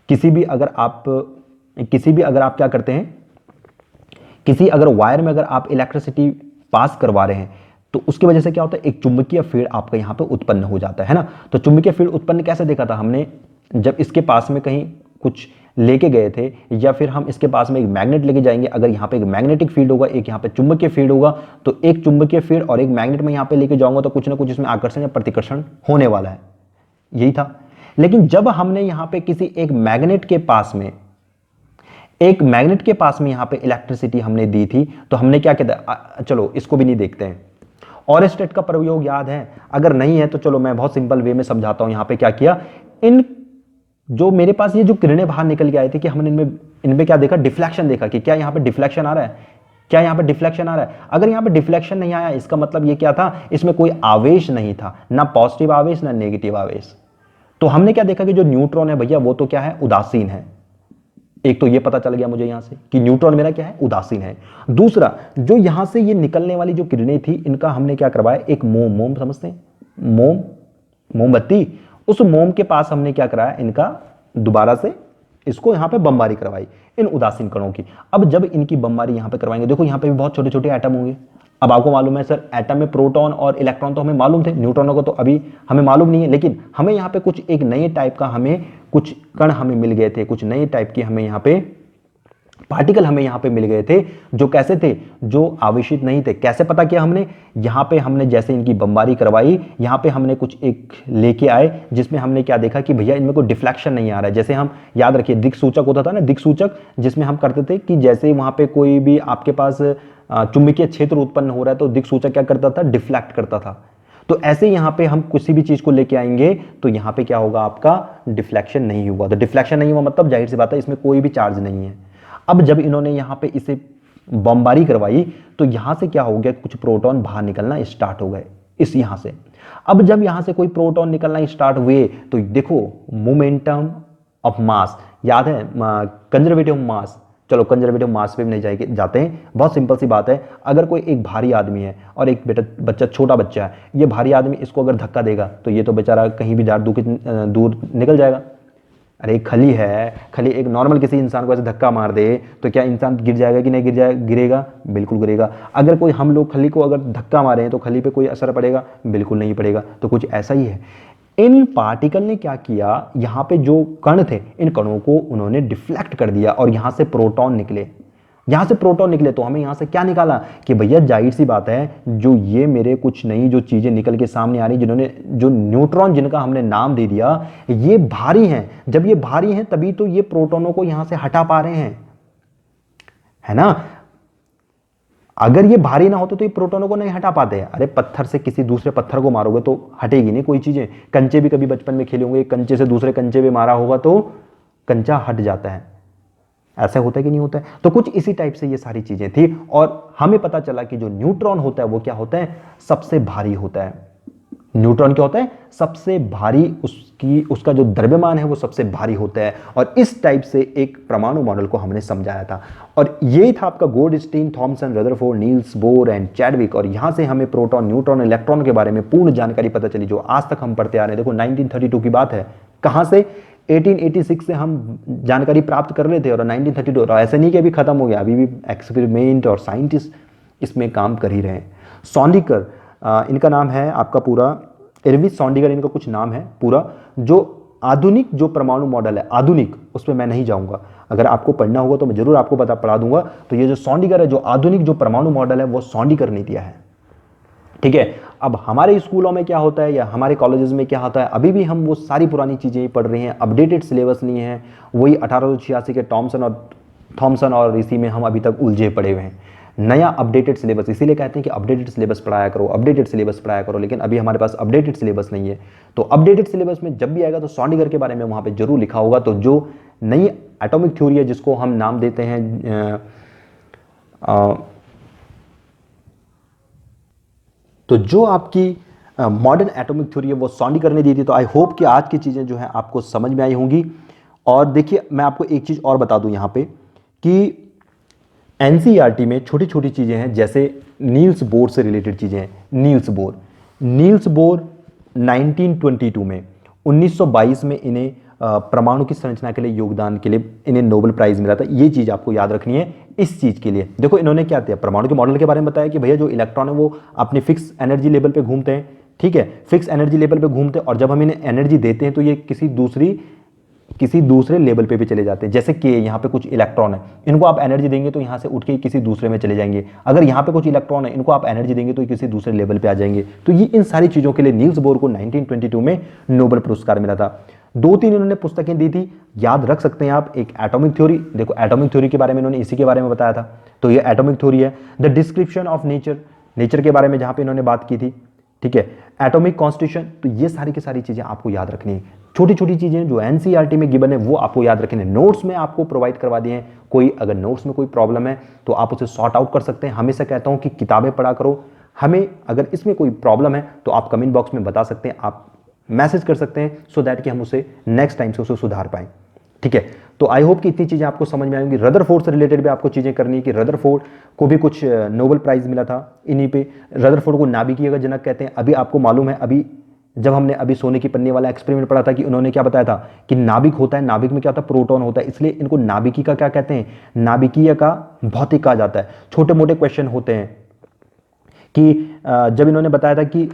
Speaker 2: किसी भी अगर आप क्या करते हैं, किसी अगर वायर में अगर आप इलेक्ट्रिसिटी पास करवा रहे हैं तो उसकी वजह से क्या होता है, एक चुंबकीय फील्ड आपका यहां पे उत्पन्न हो जाता है ना। तो चुंबकीय फील्ड उत्पन्न कैसे देखा था हमने, जब इसके पास में कहीं कुछ लेके गए थे, या फिर हम इसके पास में एक मैग्नेट लेके जाएंगे, अगर यहाँ पे एक मैग्नेटिक फील्ड होगा, एक यहाँ पे चुंबकीय फील्ड होगा, तो एक चुंबकीय फील्ड और एक मैग्नेट में यहाँ पे लेके जाऊंगा तो कुछ ना कुछ इसमें आकर्षण या प्रतिकर्षण होने वाला है, यही था। लेकिन जब हमने यहाँ पे किसी एक मैग्नेट के पास में यहाँ पे इलेक्ट्रिसिटी हमने दी थी, तो हमने क्या किया, चलो इसको भी नहीं देखते हैं। ऑरेस्टेट का प्रयोग याद है, अगर नहीं है तो चलो मैं बहुत सिंपल वे में समझाता हूं। यहां पे क्या किया, इन जो मेरे पास ये जो किरणें बाहर निकल के आई थी कि हमने इनमें क्या देखा, डिफ्लेक्शन देखा कि क्या यहां पे डिफ्लेक्शन आ रहा है, क्या यहां पे डिफ्लेक्शन आ रहा है। अगर यहां पे डिफ्लेक्शन नहीं आया, इसका मतलब ये क्या था, इसमें कोई आवेश नहीं था, ना पॉजिटिव आवेश ना नेगेटिव आवेश। तो हमने क्या देखा कि जो न्यूट्रॉन है भैया वो तो क्या है, उदासीन है। एक तो ये पता चल गया मुझे यहां से कि न्यूट्रॉन मेरा क्या है, उदासीन है। दूसरा, जो यहां से ये निकलने वाली जो किरणें थी, इनका हमने क्या करवाया, एक मोम समझते हैं, मोमबत्ती, उस मोम के पास हमने क्या कराया, इनका दोबारा से इसको यहां पे बमबारी करवाई इन उदासीन कणों की। अब जब इनकी बमबारी यहां पे करवाएंगे, देखो यहां पे भी बहुत छोटे छोटे एटम होंगे। अब आपको मालूम है सर, एटम में प्रोटॉन और इलेक्ट्रॉन तो हमें मालूम थे, न्यूट्रॉनों को तो अभी हमें मालूम नहीं है, लेकिन हमें यहाँ पे कुछ एक नए टाइप का हमें कुछ कण हमें मिल गए थे, कुछ नए टाइप की हमें यहाँ पे पार्टिकल हमें यहाँ पे मिल गए थे, जो कैसे थे, जो आवेशित नहीं थे। कैसे पता किया हमने, यहाँ पे हमने जैसे इनकी बमबारी करवाई, यहाँ पे हमने कुछ एक लेके आए जिसमें हमने क्या देखा कि भैया इनमें कोई डिफ्लेक्शन नहीं आ रहा है। जैसे हम याद रखिए दिक्सूचक होता था ना, दिक्सूचक, जिसमें हम करते थे कि जैसे वहां पे कोई भी आपके पास चुंबकीय क्षेत्र उत्पन्न हो रहा है तो दिक्सूचक क्या करता था, डिफ्लेक्ट करता था। तो ऐसे यहां पे हम किसी भी चीज को लेके आएंगे तो यहां पे क्या होगा, आपका डिफ्लेक्शन नहीं हुआ। तो डिफ्लेक्शन नहीं हुआ मतलब जाहिर सी बात है इसमें कोई भी चार्ज नहीं है। अब जब इन्होंने यहां पे इसे बमबारी करवाई तो यहां से क्या हो गया, कुछ प्रोटॉन बाहर निकलना स्टार्ट हो गए इस यहां से। अब जब यहां से कोई प्रोटॉन निकलना स्टार्ट हुए तो देखो मोमेंटम ऑफ मास, याद है कंजर्वेटिव मास, चलो कंजर्वेटिव मास पे भी नहीं जाते हैं, बहुत सिंपल सी बात है। अगर कोई एक भारी आदमी है और एक बच्चा छोटा बच्चा है, ये भारी आदमी इसको अगर धक्का देगा तो ये तो बेचारा कहीं भी दूर निकल जाएगा। अरे खली है, खली एक नॉर्मल किसी इंसान को ऐसे धक्का मार दे तो क्या इंसान गिर जाएगा कि नहीं गिरेगा, बिल्कुल गिरेगा। अगर कोई हम लोग खली को अगर धक्का मारे तो खली पे कोई असर पड़ेगा, बिल्कुल नहीं पड़ेगा। तो कुछ ऐसा ही है, इन पार्टिकल ने क्या किया, यहां पे जो कण थे इन कणों को उन्होंने डिफ्लेक्ट कर दिया और यहां से प्रोटॉन निकले। तो हमें यहां से क्या निकाला कि भैया जाहिर सी बात है, जो ये मेरे कुछ नई जो चीजें निकल के सामने आ रही, जो न्यूट्रॉन जिनका हमने नाम दे दिया, ये भारी हैं। जब ये भारी हैं तभी तो ये प्रोटॉनों को यहां से हटा पा रहे हैं, है ना। अगर ये भारी ना होते तो ये प्रोटॉनों को नहीं हटा पाते। अरे पत्थर से किसी दूसरे पत्थर को मारोगे तो हटेगी नहीं कोई चीजें। कंचे भी कभी बचपन में खेले होंगे, कंचे से दूसरे कंचे पे मारा होगा तो कंचा हट जाता है, ऐसा होता है कि नहीं होता है। तो कुछ इसी टाइप से ये सारी चीजें थी और हमें पता चला कि जो न्यूट्रॉन होता है वो क्या होता है, सबसे भारी होता है। न्यूट्रॉन क्या होता है, सबसे भारी, उसका जो द्रव्यमान है वो सबसे भारी होता है। और इस टाइप से एक परमाणु मॉडल को हमने समझाया था और ये था आपका Goldstein, Thomson, Rutherford, Niels Bohr and Chadwick. और यहां से हमें प्रोटॉन, न्यूट्रॉन, इलेक्ट्रॉन के बारे में पूर्ण जानकारी पता चली, जो आज तक हम पढ़ते आ रहे हैं। देखो 1932 की बात है, कहां से, 1886 से हम जानकारी प्राप्त कर रहे थे और 1932, और ऐसे नहीं कि अभी खत्म हो गया, अभी भी एक्सपेरिमेंट और साइंटिस्ट इसमें काम कर ही रहे हैं। सॉन्डिकर इनका नाम है, आपका पूरा इरविन सॉन्डिगर इनका कुछ नाम है पूरा। जो आधुनिक जो परमाणु मॉडल है, आधुनिक, उस पर मैं नहीं जाऊंगा, अगर आपको पढ़ना होगा तो मैं जरूर आपको पढ़ा दूंगा। तो ये जो सॉन्डिगर है, जो आधुनिक जो परमाणु मॉडल है, वो सॉन्डिगर ने दिया है, ठीक है। अब हमारे स्कूलों में क्या होता है या हमारे कॉलेजेस में क्या होता है, अभी भी हम वो सारी पुरानी चीजें पढ़ रहे हैं, अपडेटेड सिलेबस नहीं है, वही 1886 के थॉमसन और इसी में हम अभी तक उलझे पड़े हुए हैं। नया अपडेटेड सिलेबस, इसीलिए कहते हैं कि अपडेटेड सिलेबस पढ़ाया करो, अपडेटेड सिलेबस पढ़ाया करो, लेकिन अभी हमारे पास अपडेटेड सिलेबस नहीं है। तो अपडेटेड सिलेबस में जब भी आएगा तो सॉन्डिगर के बारे में वहाँ पे जरूर लिखा होगा। तो जो नई एटॉमिक थ्योरी है जिसको हम नाम देते हैं तो जो आपकी मॉडर्न एटॉमिक थ्योरी है वो सॉन्डिगर ने दी थी। तो आई होप कि आज की चीज़ें जो है आपको समझ में आई होंगी। और देखिए मैं आपको एक चीज़ और बता दूं यहाँ पे कि एनसीईआरटी में छोटी छोटी चीज़ें हैं, जैसे नील्स बोर से रिलेटेड चीज़ें हैं। नील्स बोर 1922 में 1922 में इन्हें परमाणु की संरचना के लिए योगदान के लिए इन्हें नोबेल प्राइज मिला था। ये चीज़ आपको याद रखनी है इस चीज़ के लिए। देखो इन्होंने क्या किया, परमाणु के मॉडल के बारे में बताया कि भैया जो इलेक्ट्रॉन है वो अपने फिक्स एनर्जी लेवल पे घूमते हैं, ठीक है, फिक्स एनर्जी लेवल पे घूमते हैं, और जब हम इन्हें एनर्जी देते हैं तो ये किसी दूसरे लेवल पे भी चले जाते हैं। जैसे कि यहाँ पे कुछ इलेक्ट्रॉन है, इनको आप एनर्जी देंगे तो यहाँ से उठ के किसी दूसरे में चले जाएंगे। अगर यहाँ पे कुछ इलेक्ट्रॉन है, इनको आप एनर्जी देंगे तो किसी दूसरे लेवल पे आ जाएंगे। तो ये इन सारी चीज़ों के लिए नील्स बोर को 1922 में नोबेल पुरस्कार मिला था। 2-3 इन्होंने पुस्तकें दी थी, याद रख सकते हैं आप। एक एटॉमिक थ्योरी, देखो एटॉमिक थ्योरी के बारे में इन्होंने इसी के बारे में बताया था, तो ये एटॉमिक थ्योरी है। द डिस्क्रिप्शन ऑफ नेचर के बारे में जहाँ पे इन्होंने बात की थी, ठीक है। एटॉमिक कॉन्स्टिट्यूशन, तो ये सारी की सारी चीज़ें आपको याद रखनी है। छोटी छोटी चीज़ें जो एनसीईआरटी में गिवन है वो आपको याद रखनी है। नोट्स में आपको प्रोवाइड करवा दिए हैं, कोई अगर नोट्स में कोई प्रॉब्लम है तो आप उसे सॉर्ट आउट कर सकते हैं। हमेशा कहता हूँ कि किताबें पढ़ा करो। हमें अगर इसमें कोई प्रॉब्लम है तो आप कमेंट बॉक्स में बता सकते हैं, आप मैसेज कर सकते हैं, सो दैट कि हम उसे नेक्स्ट टाइम से उसे सुधार पाएं, ठीक है। तो आई होप कि इतनी चीज़ें आपको समझ में आएंगी। रदरफोर्ड से रिलेटेड भी आपको चीज़ें करनी है कि रदरफोर्ड को भी कुछ नोबेल प्राइज़ मिला था इन्हीं पे। रदरफोर्ड को नाभिकीय का जनक कहते हैं। अभी आपको मालूम है, अभी जब हमने अभी सोने की पन्नी वाला एक्सपेरिमेंट पढ़ा था कि उन्होंने क्या बताया था कि नाभिक होता है, नाभिक में क्या होता है, प्रोटॉन होता है, इसलिए इनको नाभिकीय का क्या कहते हैं, नाभिकीय का भौतिक कहा जाता है। छोटे मोटे क्वेश्चन होते हैं कि जब इन्होंने बताया था कि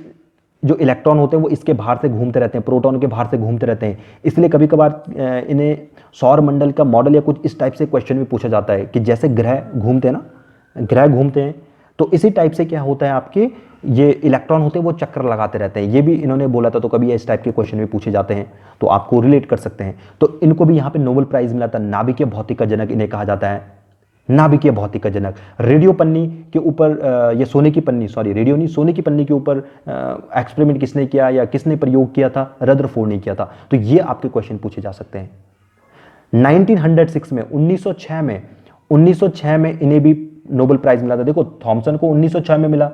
Speaker 2: जो इलेक्ट्रॉन होते हैं वो इसके बाहर से घूमते रहते हैं, प्रोटॉन के बाहर से घूमते रहते हैं, इसलिए कभी कभार इन्हें सौर मंडल का मॉडल या कुछ इस टाइप से क्वेश्चन भी पूछा जाता है कि जैसे ग्रह घूमते हैं ना, ग्रह घूमते हैं, तो इसी टाइप से क्या होता है, आपके ये इलेक्ट्रॉन होते हैं वो चक्कर लगाते रहते हैं। ये भी इन्होंने बोला था, तो कभी इस टाइप के क्वेश्चन भी पूछे जाते हैं, तो आपको रिलेट कर सकते हैं। तो इनको भी यहाँ पे नोबेल प्राइज मिला था। नाभिकीय भौतिक का जनक इन्हें कहा जाता है, नाभिकीय भौतिक का जनक। रेडियो पन्नी के ऊपर ये सोने की पन्नी, सॉरी रेडियो नहीं, सोने की पन्नी के ऊपर एक्सपेरिमेंट किसने किया या किसने प्रयोग किया था, रदरफोर्ड ने किया था। तो ये आपके क्वेश्चन पूछे जा सकते हैं। 1906 में 1906 में इन्हें भी नोबेल प्राइज मिला था। देखो थॉमसन को 1906 में मिला,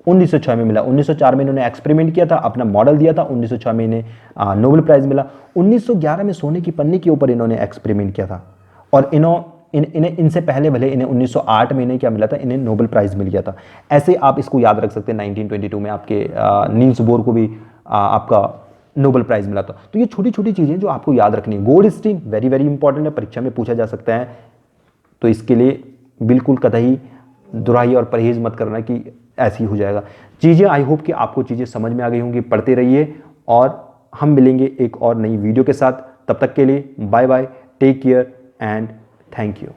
Speaker 2: 1904 में इन्होंने एक्सपेरिमेंट किया था, अपना मॉडल दिया था, 1906 में इन्हें नोबेल प्राइज मिला। 1911 में सोने की पन्नी के ऊपर इन्होंने एक्सपेरिमेंट किया था, और इनसे पहले भले इन्हें 1908 में इन्हें क्या मिला था, इन्हें नोबेल प्राइज मिल गया था। ऐसे आप इसको याद रख सकते हैं। 1922 में आपके नील्स बोर को भी आपका नोबेल प्राइज मिला था। तो ये छोटी छोटी चीज़ें जो आपको याद रखनी है। गोल्डस्टीन वेरी वेरी इंपॉर्टेंट है, परीक्षा में पूछा जा सकता है, तो इसके लिए बिल्कुल कतई दुराई और परहेज मत करना कि ऐसी हो जाएगा चीज़ें। आई होप कि आपको चीज़ें समझ में आ गई होंगी। पढ़ते रहिए और हम मिलेंगे एक और नई वीडियो के साथ। तब तक के लिए bye bye, take care and thank you.